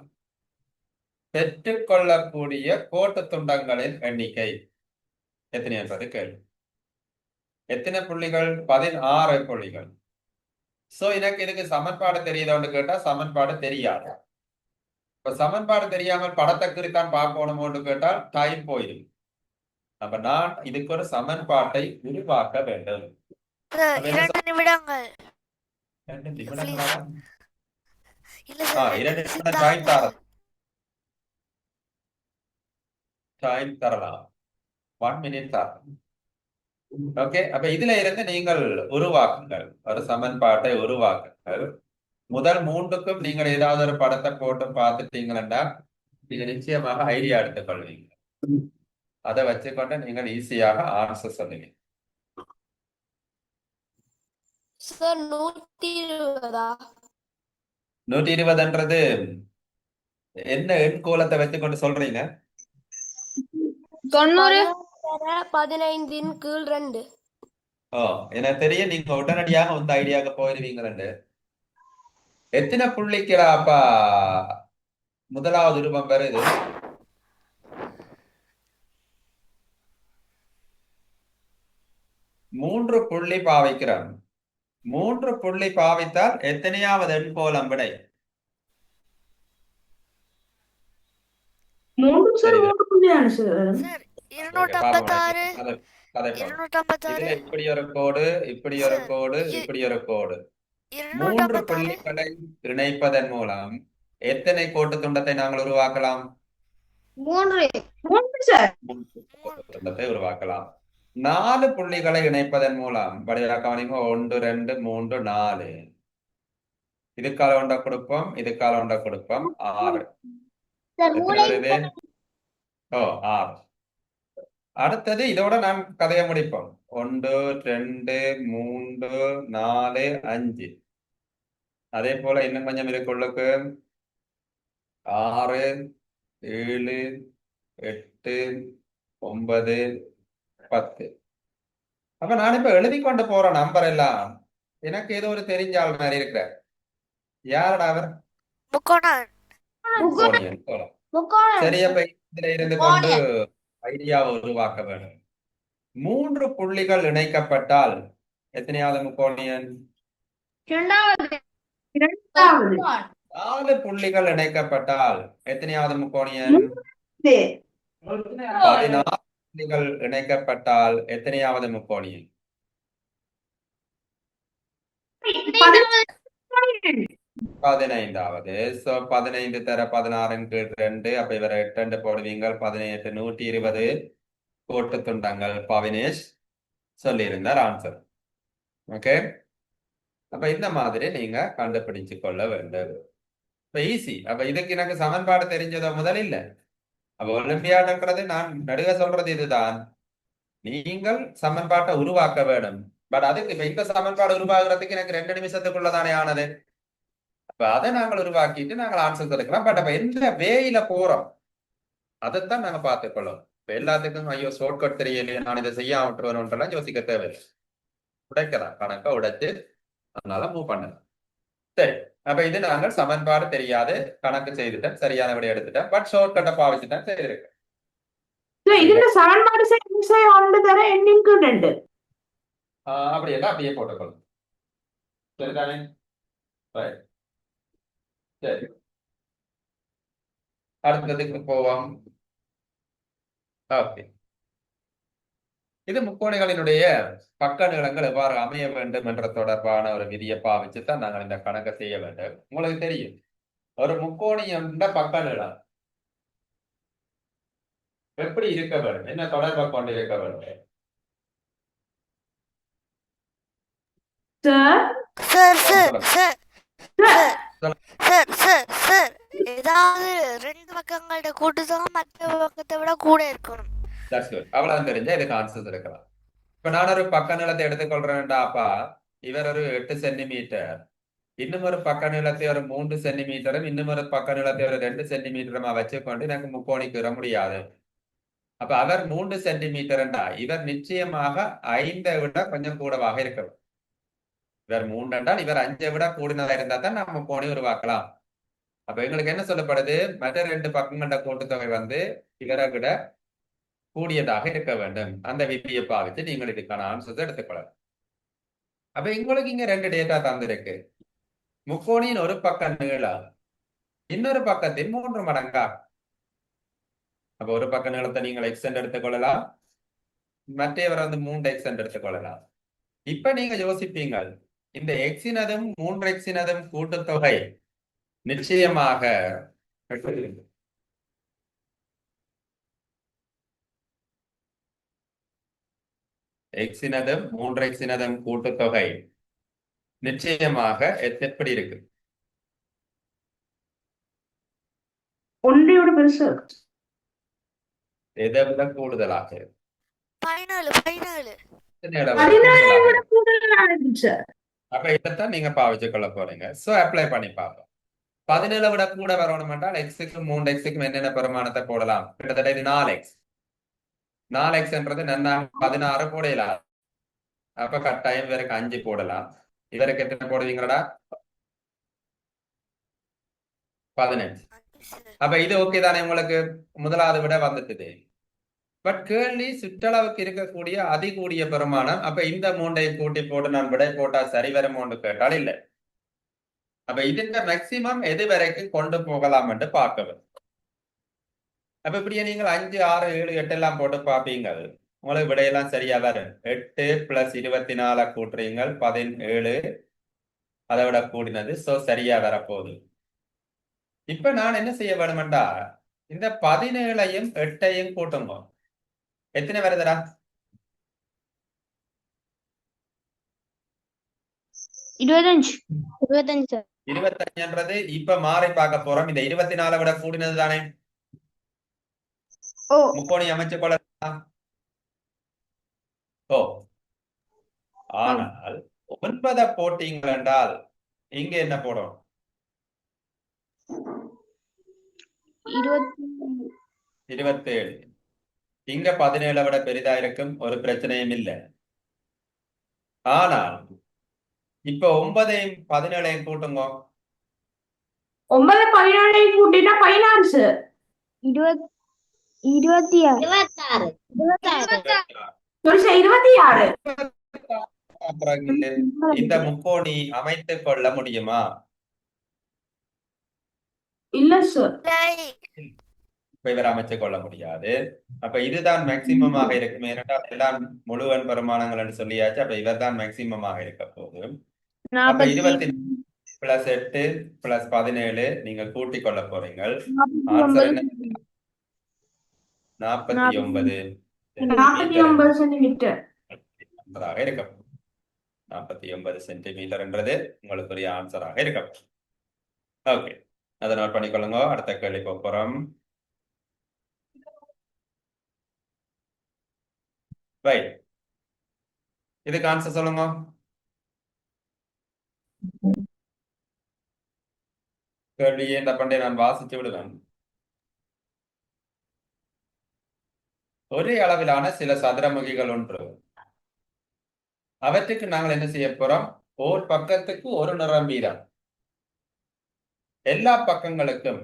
பெற்றுக்கொள்ளக்கூடிய கோட்டு துண்டங்களின் எண்ணிக்கை எத்தனை என்பது கேள்வி. எத்தனை புள்ளிகள்? 16 புள்ளிகள். சோ எனக்கு இதுக்கு சமன்பாடு தெரியுதான்னு கேட்டா சமன்பாடு தெரியாது. இப்ப சமன்பாடு தெரியாமல் படத்தை குறித்தான் பார்க்கணும்னு கேட்டால் டைம் போயிடும். அப்ப நான் இதுக்கு ஒரு சமன்பாட்டை உருவாக்க வேண்டும். சார் 2 நிமிடங்கள். 2 நிமிடங்களா? இல்ல சார் 2 2 நிமிடம் டைம் தரலாம். டைம் தரலாம், 1 மினிட் தரலாம். ஓகே, அப்ப இதுல இருந்து நீங்கள் உருவாக்குங்கள், ஒரு சமன்பாட்டை உருவாக்குங்கள். முதல் 3க்கும் நீங்கள் ஏதாவது ஒரு படத்தை போட்டு பார்த்துட்டீங்கன்னா நீங்க நிச்சயமாக ஐடியா எடுத்துக் கொள்வீங்க. அதை வச்சுக்கொண்டு நீங்கள் ஈஸியாக ஆன்சர் சொல்லுவீங்க. சார் 120 120ன்றது என்ன எண் கோலத்தை வச்சுக்கொண்டு சொல்றீங்க? 90 15 கீழ் 2. எனக்கு தெரியும் நீங்க உடனடியாக இந்த ஐடியாவுக்கு போயிருவீங்க. எத்தனை புள்ளிக்கலாப்பா முதலாவது ரூபம் வருது? மூன்று புள்ளி பாவிக்கிறோம். 3 புள்ளி பாவித்தால் எத்தனையாவது எண் கோலம் விடை? 3 சார் 3 புள்ளியான சார். சார் 256 256 இதுல இப்படி ஒரு கோடு, இப்படி ஒரு கோடு, இப்படி ஒரு கோடு. 3 256 புள்ளிகளை இணைப்பதன் மூலம் எத்தனை கோட்டு துண்டத்தை நாங்கள் உருவாக்கலாம்? 3 சார். 3 கோட்டு துண்டத்தை உருவாக்கலாம். 4 புள்ளிகளை இணைப்பதன் மூலம் கவனிங்க, 1 2 3 4. இதுக்கால ஒன்றை கொடுப்போம், இதுக்கால ஒன்றை கொடுப்போம், 6. சார் எத்தனை மூளை வருது? 6. அடுத்தது இதோட நான் கதையை முடிப்போம். 1 2 3 4 5. அதே போல இன்னும் கொஞ்சம் இருக்குள்ளுக்கு 6 7 8 9 10. அப்ப நான் இப்ப எழுதி கொண்டு போற நம்பர் எல்லாம் எனக்கு ஏதோ ஒரு தெரிஞ்ச ஆள் மாதிரி இருக்கிற. யாரடா அவர்? முக்கோணம். முக்கோணியன். சரி, அப்ப இதுல இருந்து கொண்டு ஐடியாவை உருவாக்க வேண்டும். 3 புள்ளிகள் இணைக்கப்பட்டால் எத்தனையாவது முக்கோணியன்? 2வது 4 புள்ளிகள் இணைக்கப்பட்டால் எத்தனையாவது முக்கோணியன்? 16 புள்ளிகள் இணைக்கப்பட்டால் எத்தனையாவது முக்கோணியன்? 15வது. சோ 15 தர 16 கீழ் 2. அப்ப இவர 8 போடுவீங்க, 18 120 கோட்டு துண்டங்கள் பவினேஷ் சொல்லியிருந்தார் ஆன்சர். ஓகே, அப்ப இந்த மாதிரி நீங்க கண்டுபிடிச்சு கொள்ள வேண்டும். இப்ப ஈஸி. அப்ப இதுக்கு எனக்கு சமன்பாடு தெரிஞ்சதோ முதல் இல்ல. அப்ப ஒலிம்பியாடுங்கிறது நான் நடுக சொல்றது இதுதான், நீங்கள் சமன்பாட்டை உருவாக்க வேண்டும். பட் அதுக்கு இப்ப இந்த சமன்பாடு உருவாக்குறதுக்கு எனக்கு 2 நிமிஷத்துக்குள்ளதானே ஆனது. அப்ப அதை நாங்கள் உருவாக்கிட்டு நாங்கள் ஆன்சர் எடுக்கலாம். பட் அப்ப எந்த வேயில போறோம் அதைத்தான் நாங்க பார்த்துக்கொள்ளோம். இப்ப எல்லாத்துக்கும் ஐயோ ஷார்ட்கட் தெரியலையே, நான் இதை செய்ய விட்டுருவேன் யோசிக்க தேவையில்லை. உடைக்கலாம், கணக்கா உடைச்சு அதனால மூவ் பண்ணலாம். சரி, அப்ப இது நாங்கள் சமன்பாடு தெரியாது கணக்கு செய்துட்டேன், சரியான விட எடுத்துட்டேன், பட் ஷார்ட்கட்டை பாவிச்சுட்டேன் செய்திருக்கேன். இதுல சமன்பாடு செய்ய ஒன்று தர எண்ணின் கீழ் 2. அப்படியெல்லாம் அப்படியே போட்டுக்கொள்ளும். சரிதானே? Right. சரி, அடுத்ததுக்கு போவோம். ஓகே, இது முக்கோணிகளினுடைய பக்க நீளங்கள் எவ்வாறு அமைய வேண்டும் என்ற தொடர்பான ஒரு விதியை பாவிச்சுதான் நாங்கள் இந்த கணக்கை செய்ய வேண்டும். உங்களுக்கு தெரியும், ஒரு முக்கோணி என்ற பக்க நீளம் எப்படி இருக்க வேண்டும், என்ன தொடர்பை கொண்டு இருக்க வேண்டும்? Sir sir sir sir sir sir sir ஏதாவது ரெண்டு பக்கங்களோட கூட்டுத்தொகை மற்ற பக்கத்தை விட கூட இருக்கணும். That's good. அவ்வளவு தெரிஞ்சா இதுக்கு ஆன்சர்ஸ் இருக்கலாம். இப்ப நான் ஒரு பக்க நீளத்தை எடுத்துக்கொள்றேன்டாப்பா, இவர் ஒரு 8 சென்டிமீட்டர், இன்னும் ஒரு பக்க நீளத்தை ஒரு 3 சென்டிமீட்டரும், இன்னும் ஒரு பக்க நீளத்தை ஒரு 2 சென்டிமீட்டருமா வச்சுக்கொண்டு எனக்கு முக்கோணிக்கு வர முடியாது. அப்ப அவர் 3 சென்டிமீட்டர்ண்டா இவர் நிச்சயமாக 5 விட கொஞ்சம் கூடவாக இருக்கும். இவர் 3 என்றால் இவர் 5 விட கூடினதா இருந்தா தான் நம்ம முக்கோணி உருவாக்கலாம். அப்ப எங்களுக்கு என்ன சொல்லப்படுது, மற்ற 2 பக்கங்களோட கூட்டுத்தொகை வந்து இவரை விட கூடியதாக இருக்க வேண்டும். அந்த விதியை பாவித்து நீங்கள் இதுக்கான ஆன்சர்ஸ் எடுத்துக்கொள்ளலாம். அப்ப உங்களுக்கு இங்க 2 டேட்டா தந்திருக்கு. முக்கோணியின் ஒரு பக்க நீளம் இன்னொரு பக்கத்தின் 3 மடங்கா. அப்ப ஒரு பக்க நீளத்தை நீங்கள் எக்ஸ்டெண்ட் எடுத்துக்கொள்ளலாம், மற்றவர் வந்து 3 எக்ஸ்டெண்ட் எடுத்துக்கொள்ளலாம். இப்ப நீங்க யோசிப்பீங்க, இந்த எக்ஸினதும் 3 எக்ஸினதும் கூட்டுத்தொகை நிச்சயமாக எக்ஸினதும் 3 எக்ஸினதும் கூட்டுத்தொகை நிச்சயமாக எப்படி இருக்கு? ஒன்றையோட பெருசா இருக்கு. எதை விட கூடுதலாக இருக்கு? 17 17 எத்தனை அளவு 17 விட கூடுதலாக? கூடுதலா இருந்துச்சு. அப்ப இதைத்தான் நீங்க பாவிச்சு கொள்ள போறீங்க. சோ அப்ளை பண்ணி பார்ப்போம். 17 விட கூட வரணும் என்றால் எக்ஸுக்கும் 3 எக்ஸுக்கும் என்னென்ன பெருமானத்தை போடலாம்? கிட்டத்தட்ட இது 4x. 4x என்றது நன்னா 16 போடலாம். அப்ப கட்டாயம் இவருக்கு 5 போடலாம். இவருக்கு எத்தனை போடுவீங்களா? 15. அப்ப இது ஓகே தானே உங்களுக்கு? முதலாவது விட வந்துட்டுது. பட் கேள்வி சுற்றளவுக்கு இருக்கக்கூடிய அதிகூடிய பெருமானம். அப்ப இந்த 3ஐயும் கூட்டி போட்டு நான் விடை போட்டா சரி வருமோன்னு கேட்டால் இல்லை. அப்ப இதுக்கு மேக்சிமம் எது வரைக்கும் கொண்டு போகலாம் என்று பார்க்கணும். அப்ப இப்படியே நீங்கள் 5, 6, 7, 8 எல்லாம் போட்டு பார்ப்பீங்க, உங்களுக்கு விடையெல்லாம் சரியா வரும். 8 + 24 கூட்டுறீங்க 17, அதை விட கூடினது. சோ சரியா வரப்போகுது. இப்ப நான் என்ன செய்ய வேணுமெண்டா, இந்த 17ஐயும் 8ஐயும் கூட்டுங்க. எத்தனை வருதுடா? 25 25 25 இப்ப மாறி பார்க்க போறோம். இந்த 24 விட கூடினது தானே? ஓ முக்கோணி அமைச்சு கொள்ளலாம். ஓ, ஆனால் 9 போட்டீங்க என்றால் இங்க என்ன போடும்? 27. இங்க 17 விட பெரிதா இருக்கும், ஒரு பிரச்சனையும் இல்லை. ஆனால் இப்ப 9ஐயும் 17ஐயும் கூட்டுங்க. 9 17 கூட்டினா 16 சார். 26 26. அப்புறம் இந்த முக்கோணி அமைத்துக் கொள்ள முடியுமா? இல்ல சார். இப்ப இவர் அமைத்துக் கொள்ள முடியாது. அப்ப இதுதான் மேக்சிமமாக இருக்கும். ஏனென்றால் எல்லாம் முழுவன் பெருமானங்கள் என்று சொல்லியாச்சு. அப்ப இவர் தான் மேக்சிமமாக இருக்க போகுது. அப்ப 20 + 8 + 17 நீங்க கூட்டிக் கொள்ள போறீங்க. ஆன்சர் என்ன? 49 சென்டிமீட்டர் இருக்கும். 49 சென்டிமீட்டர் என்றது உங்களுக்குரிய ஆன்சராக இருக்கும். ஓகே, அதை நோட் பண்ணிக்கொள்ளுங்க. அடுத்த கேள்வி போறோம். ரைட், இதுக்கு ஆன்சர் சொல்லுங்க. கேள்வியை இந்த பண்டைய நான் வாசிச்சு விடுவேன். ஒரே அளவிலான சில சதுரமுகிகள் ஒன்று, அவற்றுக்கு நாங்கள் என்ன செய்ய போறோம்? ஓர் பக்கத்துக்கு ஒரு நிறம் வீதம், எல்லா பக்கங்களுக்கும்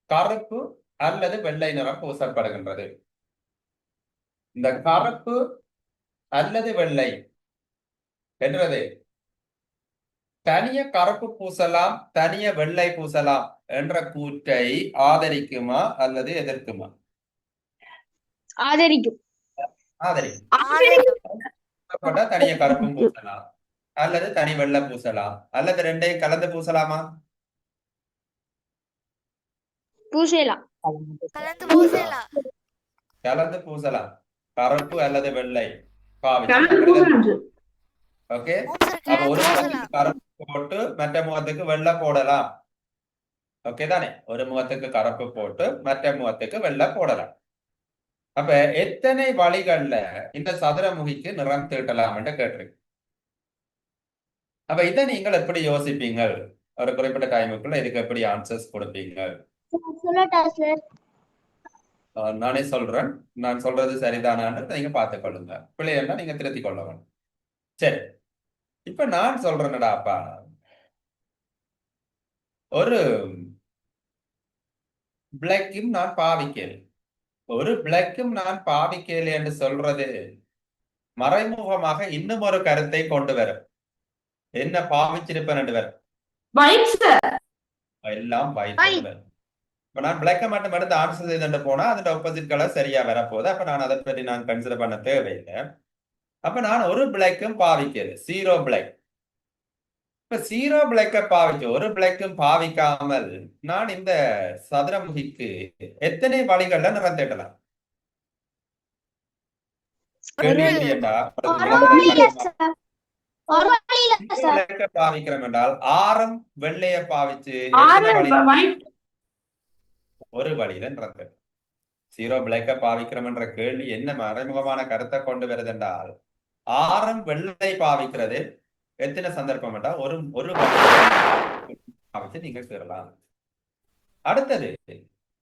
கருப்பு அல்லது வெள்ளை நிறம் பூசப்படுகின்றது. இந்த கருப்பு அல்லது வெள்ளை என்றது தனிய கருப்பு பூசலாம், தனிய வெள்ளை பூசலாம் என்ற கூற்றை ஆதரிக்குமா அல்லது எதிர்க்குமா? ஆதரிக்கும். ஆதரிக்கும். தனிய கருப்பும் பூசலாம் அல்லது தனி வெள்ளை பூசலாம் அல்லது ரெண்டையும் கலந்து பூசலாமா? பூசலாம். கலந்து பூசலாம். கலந்து பூசலாம். கருப்பு அல்லது வெள்ளை கலந்து பூசலாம் சார். ஓகே. ஓம் சார் அப்ப கலந்து ஒரு பூசலாம். முகத்துக்கு கருப்பு போட்டு மற்ற முகத்துக்கு வெள்ளை போடலாம். ஓகே தானே? ஒரு முகத்துக்கு கருப்பு போட்டு மற்ற முகத்துக்கு வெள்ளை போடலாம். அப்ப எத்தனை வழிகள்ல இந்த சதுரமுகிக்கு நிறம் தீட்டலாம் என்று கேட்டிருக்கு. அப்ப இதை நீங்கள் எப்படி யோசிப்பீங்க? ஒரு குறிப்பிட்ட டைமுக்குள்ள இதுக்கு எப்படி ஆன்சர்ஸ் கொடுப்பீங்க? சொல்லட்டா சார்? நானே சொல்றேன். நான் சொல்றது சரிதானான்னு நீங்க பார்த்துக் கொள்ளுங்க. பிள்ளைன்னா நீங்க திருத்திக் கொள்ள வேணும். சரி, இப்ப நான் சொல்றேன்டாப்பா, ஒரு பிளாக்கும் நான் பாவிக்கல. ஒரு பிளாக்கும் நான் பாவிக்கல என்று சொல்றது மறைமுகமாக இன்னும் ஒரு கருத்தை கொண்டு வரும். என்ன பாவிச்சிருப்பேன் என்று வரும். White sir. எல்லாம் வைத்து இப்ப நான் பிளாக்க மட்டும் எடுத்து ஆன்சர் செய்து போனா அதோட ஆப்போசிட் கலர் சரியா வரப்போகுது. அப்ப நான் அதை பற்றி நான் கன்சிடர் பண்ண தேவையில்லை. அப்ப நான் ஒரு பிளாக்கும் பாவிக்கல, 0 பிளாக். இப்ப 0 பிளாக்க பாவிச்சு ஒரு பிளாக்கும் பாவிக்காமல் நான் இந்த சதுரமுகிக்கு எத்தனை வழிகள்ல நிறம் தீட்டலாம்? கேள்வி எப்படின்னா, பாவிக்கிறோம் என்றால் ஆரம் வெள்ளைய பாவிச்சு ஒரு வழியில நிறம் 0 பிளாக்க பாவிக்கிறோம் என்ற கேள்வி என்ன மறைமுகமான கருத்தை கொண்டு வருது என்றால், ஆரம் வெள்ளை பாவிக்கிறது எத்தனை சந்தர்ப்பம் என்றால் ஒரு பாவிச்சு நீங்க சேரலாம். அடுத்தது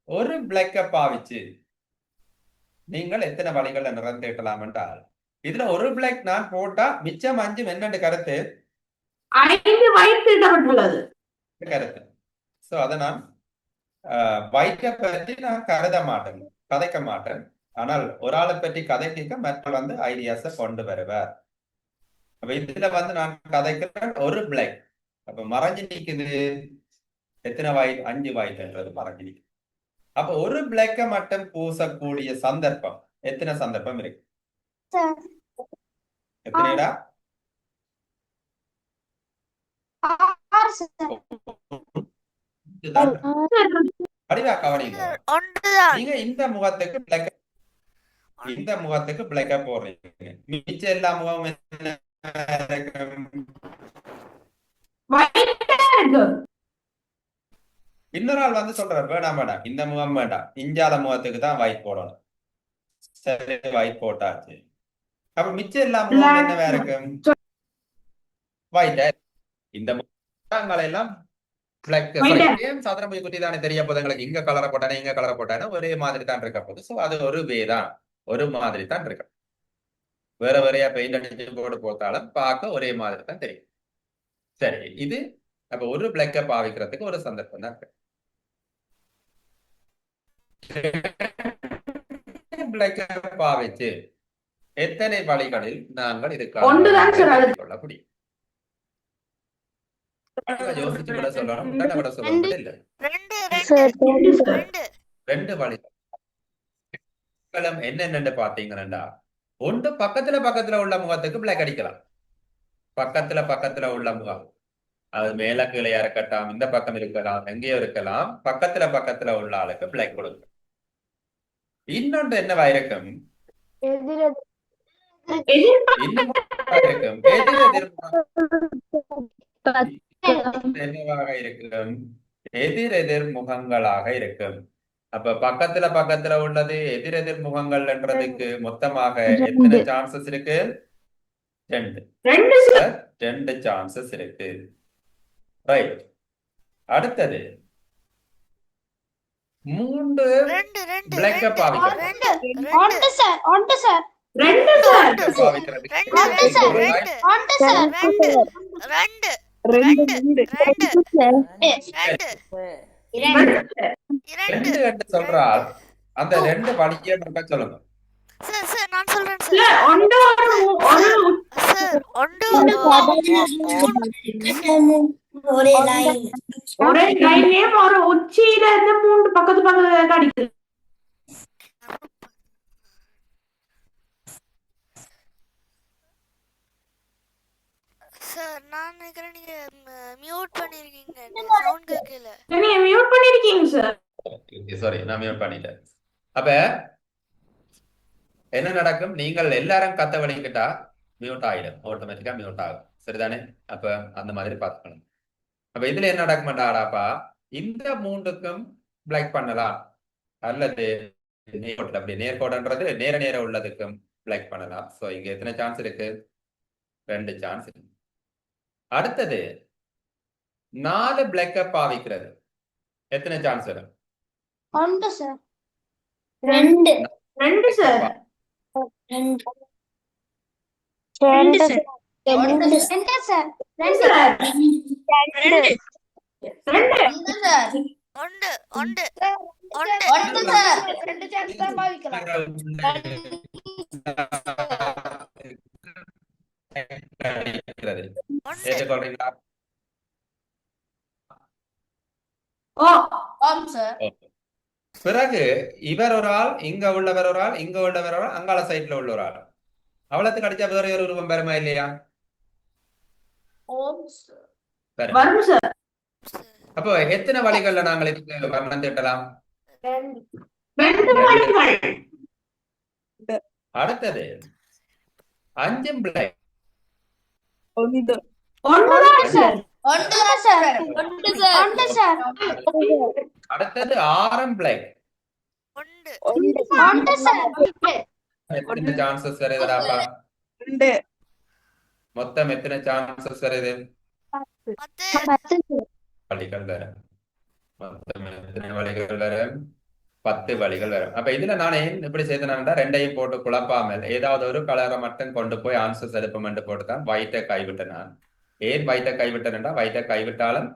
ஒரு பிளாக்க பாவிச்சு நீங்கள் எத்தனை வழிகள்ல நிறம் தீட்டலாம் என்றால், இதுல ஒரு பிளாக் நான் போட்டா மிச்சம் 5 என்னென்று கருத்து 5 ஒயிட் தீட்டப்பட்டுள்ளது கருத்து. சோ அதை நான் வைட்டை பற்றி நான் கருத மாட்டேன், கதைக்க மாட்டேன். ஆனால் ஒரு ஆளை பற்றி கதைக்க மற்ற ஐடியாஸ கொண்டு வருவார். அப்ப இதுல நான் கதைக்கிறேன் ஒரு பிளாக். அப்ப மறைஞ்சு நிக்குது எத்தனை வாய்ட்? 5 வாய்ட்ன்றது மறைஞ்சு நிக்குது. அப்ப ஒரு பிளாக்க மட்டும் பூசக்கூடிய சந்தர்ப்பம் எத்தனை சந்தர்ப்பம் இருக்கு? எத்தனைடா? அடிவா கவனிங்க. நீங்க இந்த முகத்துக்கு பிளாக், இந்த முகத்துக்கு பிளாக்க போடுறீங்க. மிச்ச எல்லா முகமும் இன்னொரு ஆள் சொல்றாரு வேணாம் வேண்டாம், இந்த முகம் வேண்டாம், இஞ்சால முகத்துக்கு தான் ஒயிட் போடணும். சரி, ஒயிட் போட்டாச்சு. அப்ப மிச்சம் எல்லா முகம் என்ன வேற இருக்கு? ஒயிட். இந்த முகங்களை எல்லாம் சதுரமுகி குட்டி தானே தெரிய போது எங்களுக்கு. இங்க கலரை போட்டானே இங்க கலரை போட்டானே ஒரே மாதிரி தான் இருக்க போகுது. சோ அது ஒரு வே தான், ஒரு மாதிரி தான் இருக்கு. வேற வேறையா பெயிண்ட் அடிச்சு போட்டு போட்டாலும் பார்க்க ஒரே மாதிரி தான் தெரியும். சரி, இது அப்ப ஒரு பிளாக்க பாவிக்கிறதுக்கு ஒரு சந்தர்ப்பம் தான் இருக்கு. பிளாக்க பாவிச்சு எத்தனை வழிகளில் நாங்கள் இதுக்காக கொள்ள முடியும்? யோசிச்சு கூட சொல்லணும், கூட சொல்லணும் இல்ல. 2 வழி என்னென்னு பாத்தீங்கன்னா, ஒன்று பக்கத்துல உள்ள முகத்துக்கு பிளாக் அடிக்கலாம். பக்கத்துல உள்ள முகம், அது மேல கீழே இருக்கட்டும், இந்த பக்கம் இருக்கலாம், எங்கேயோ இருக்கலாம். பக்கத்துல உள்ள ஆளுக்கு பிளாக் கொடுக்கும். இன்னொன்று என்னவா இருக்கும்? என்னவாக இருக்கும்? எதிரெதிர் முகங்களாக இருக்கும். அப்ப பக்கத்துல உள்ளது எதிரெதிர் முகங்கள் என்றதுக்கு மொத்தமாக எத்தனை சான்சஸ் இருக்கு? 2 சான்சஸ் இருக்கு. ரைட். அடுத்தது 3 பிளாக்க பாவிக்கிறோம். சொல்றால் அந்த 2 வழியே மட்டும் சொல்லுங்க. சொல்றேன் இல்ல சார். ஒன்று ஒரு சார் ஒன்று ஒரே லைன் ஒரே லைன்லயும் ஒரு உச்சியில இருந்து 3 பக்கத்து பக்கத்துல அடிக்குது. சார் நான் நினைக்கிறேன் நீங்க மியூட் பண்ணிருக்கீங்க. சவுண்ட் கேட்கல. நீங்க மியூட் பண்ணிருக்கீங்க சார். சாரி, நான் மியூட் பண்ணிட்டேன். அப்ப என்ன நடக்கும்? நீங்கள் எல்லாரும் கத்த வலிக்கிட்டா மியூட் ஆயிடும், ஆட்டோமேட்டிக்கா மியூட் ஆகும். சரிதானே? அப்ப அந்த மாதிரி பார்த்துக்கணும். அப்ப இதுல என்ன நடக்குமாடாப்பா, இந்த 3க்கும் பிளாக் பண்ணலாம், அல்லது நேர்கோடு, அப்படி நேர்கோடுன்றது நேர நேர உள்ளதுக்கும் பிளாக் பண்ணலாம். சோ இங்க எத்தனை சான்ஸ் இருக்கு? 2 சான்ஸ் இருக்கு. அடுத்தது 4 பிளாக்க பாவிக்கிறது எத்தனை சான்ஸ் வரும்? 1 sir. 2 2 sir. 2 2 sir. Sir. 2 sir. 2 ஒன்று ஒன்று சார். 2 சான்ஸ் தான் பாவிக்கலாம். ஒன்று ஏற்றுக்கொள்றீங்களா? ஆம் சார். பிறகு இவர் ஒரு ஆள், இங்க உள்ளவர் ஒரு ஆள், இங்க உள்ளவர் ஒரு ஆள், அங்கால சைட்ல உள்ள ஒரு ஆள். அவ்வளவுக்கு அடிச்சா வேற ஒரு உருவம் பெருமா இல்லையா? சரி. வரும் சார். அப்போ எத்தனை வழிகள்ல நாங்கள் இதுக்கு வர்ணம் திட்டலாம்? 2 வழிகள். அடுத்தது 5 பிளாக். 1 தான் சார். 1 சார். அடுத்தது 6 பிளாக். ஒன்று 1 சார். எத்தனை சான்சஸ் வருதுடாப்பா? 2 மொத்தம் எத்தனை சான்சஸ் வருது? 10 வழிகள் வரும். மொத்தம் எத்தனை வழிகள் வரும்? 10 வழிகள் வரும். அப்ப இதுல நான் ஏன் இப்படி செய்தேன்னா, 2ஐயும் போட்டு குழப்பாமல் ஏதாவது ஒரு கலரை மட்டும் கொண்டு போய் ஆன்சர்ஸ் எடுப்போம் போட்டு தான் ஒயிட்டை கைவிட்டேன் நான். ஏன் ஒயிட்டை கைவிட்டேன்டா, ஒயிட்டை கைவிட்டாலும்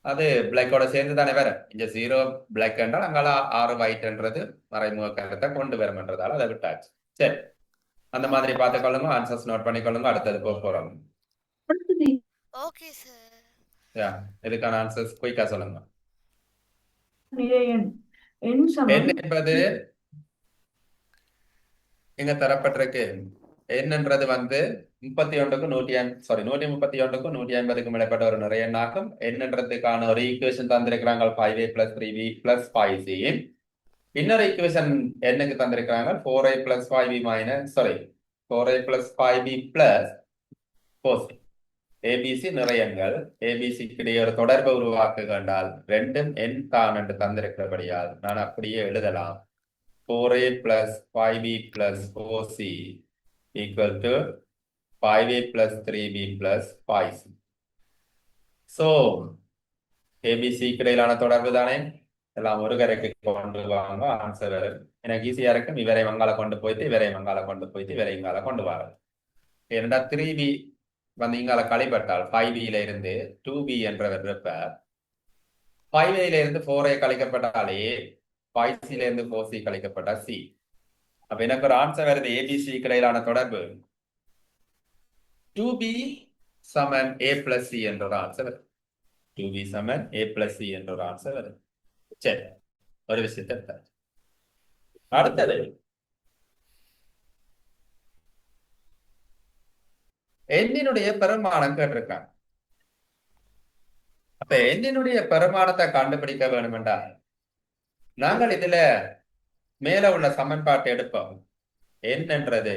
அது பிளாக்கோட சேர்ந்து தானே வரும். இங்க 0 பிளாக் என்றால் அங்கால 6 ஒயிட்ன்றது மறைமுக கருத்தை கொண்டு வரும்ன்றதால அதை விட்டாச்சு. சரி, அந்த மாதிரி பார்த்துக்கொள்ளுங்க, ஆன்சர்ஸ் நோட் பண்ணிக்கொள்ளுங்க. அடுத்தது போறோம். Okay sir. இதுக்கான ஆன்சர்ஸ் குயிக்கா சொல்லுங்க. எண் சமம் என்ன என்பது இங்க தரப்பட்டிருக்கு. என்னன்றது வந்து 31க்கும் 131க்கும் 150க்கும் இடைப்பட்ட ஒரு நிறைய எண்ணாகும். என்னன்றதுக்கான ஒரு ஈக்குவேஷன் தந்திருக்கிறாங்க 5a + 3b + 5c. இன்னொரு ஈக்குவேஷன் என்னக்கு தந்திருக்கிறாங்க 4a + 5b + 4c. ஏபிசி நிறையங்கள், ஏபிசிக்கு இடையே ஒரு தொடர்பை உருவாக்க கண்டால் ரெண்டும் எண் தான் என்று தந்திருக்கிறபடியால் நான் அப்படியே எழுதலாம். 4a + 5b + 4c = 5a + 3b + 5c. So ஏபிசிக்கு இடையிலான தொடர்பு தானே, எல்லாம் ஒரு கரைக்கு கொண்டு வாங்க, ஆன்சர் எனக்கு ஈஸியா இருக்கும். இவரை வங்காள கொண்டு போயிட்டு இவரை வங்காள கொண்டு போயிட்டு இவரை இங்கால கொண்டு வர. ஏன்னா 3b வந்து இங்கால கழிப்பட்டால் 5b இருந்து 2b என்றவர் இருப்பார். 5a இருந்து 4a கழிக்கப்பட்டாலே 5c இருந்து 4c கழிக்கப்பட்டா c. அப்ப எனக்கு ஒரு ஆன்சர் வருது. ஏபிசி இடையிலான தொடர்பு 2b = a + c என்ற ஒரு ஆன்சர் வருது. 2b = a + c என்ற ஒரு ஆன்சர் வருது. சரி, ஒரு விஷயத்தை எடுத்தாச்சு. அடுத்தது எண்ணினுடைய பெருமானம் கேட்டிருக்காங்க. அப்ப எண்ணினுடைய பெருமானத்தை கண்டுபிடிக்க வேணுமெண்டா நாங்கள் இதுல மேல உள்ள சமன்பாட்டை எடுப்போம். என்னன்றது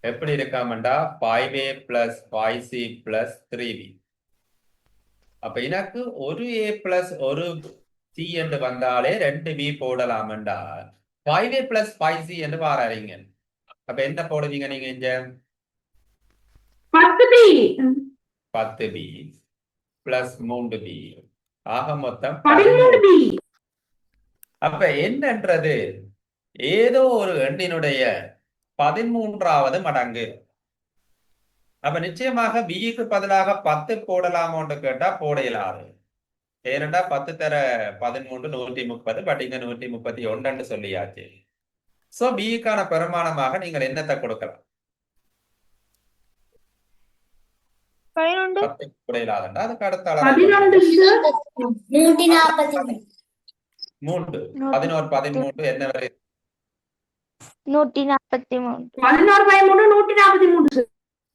எப்படி இருக்காமண்டா 5a + 5c + 3b. அப்ப எனக்கு ஒரு a + ஒரு c என்று வந்தாலே 2b போடலாமண்டா 5a + 5c என்று பாருங்க. அப்ப என்ன போடுவீங்க நீங்க? இங்க 10b 10b + 3b ஆக மொத்தம் 13b. அப்ப என்னன்றது ஏதோ ஒரு எண்ணினுடைய 13வது மடங்கு. அப்ப நிச்சயமாக பிக்கு பதிலாக 10 போடலாமோன்னு கேட்டா போட இயலாது. ஏனென்றா 10 தர 13 130, பட் இங்க 131 சொல்லியாச்சு. சோ பிக்கான பெருமானமாக நீங்கள் என்னத்தை கொடுக்கலாம்? 10 கூட இல்லாதண்டா அதுக்கு அடுத்த அளவு 11 சார் 143 3 11 13 என்ன வரை 143 11/3 143 சார்.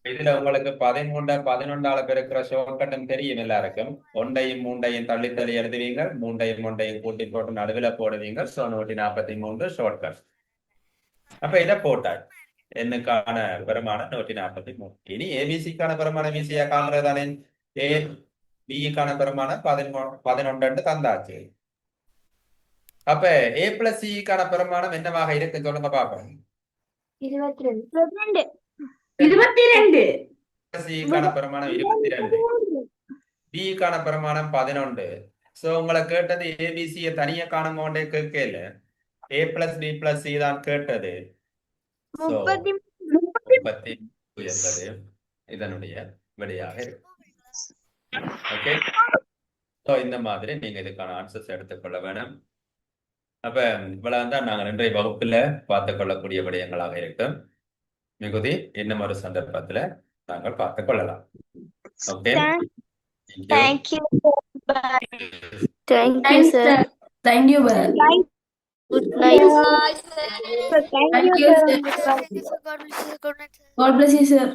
இதுல உங்களுக்கு 13 11ஆல பெருக்கிற ஷார்ட்கட்டும் தெரியும் எல்லாருக்கும். 1ஐயும் 3ஐயும் தள்ளி தள்ளி எழுதுவீங்க, 3ஐயும் 1ஐயும் கூட்டி போட்டு நடுவில் போடுவீங்க. So 143 shortcut. அப்ப இதை போட்டாச்சு. என்னக்கான பெருமானம் 143. இனி ஏபிசிக்கான பெருமானம் ஈஸியா காண்றது தானே. ஏ பிக்கான பெருமானம் 11 தந்தாச்சு. அப்ப ஏ பிளஸ் சிக்கான பெருமானம் என்னவாக இருக்கு சொல்லுங்க பாப்போம். 22 சிக்கான பெருமானம் 22, பிக்கான பெருமானம் 11. சோ உங்களை கேட்டது ஏபிசிய தனியா காணுமோண்டே கேட்கல, ஏ பிளஸ் பி பிளஸ் சி தான் கேட்டது. So, 33 என்பது இதனுடைய விடையாக இருக்கு. ஓகே, ஸோ இந்த மாதிரி நீங்க இதுக்கான ஆன்சர்ஸ் எடுத்துக்கொள்ள வேணும். அப்ப இவ்வளவு தான் நாங்கள் இன்றைய வகுப்புல பார்த்து கொள்ளக்கூடிய விடயங்களாக இருக்கும். மிகுதி இன்னும் ஒரு சந்தர்ப்பத்துல நாங்கள் பார்த்துக் கொள்ளலாம். Okay, Thank you. Thank you, sir. Thank you, sir. Good night. Thank you, sir. God bless you. Good night, sir. God bless you, sir.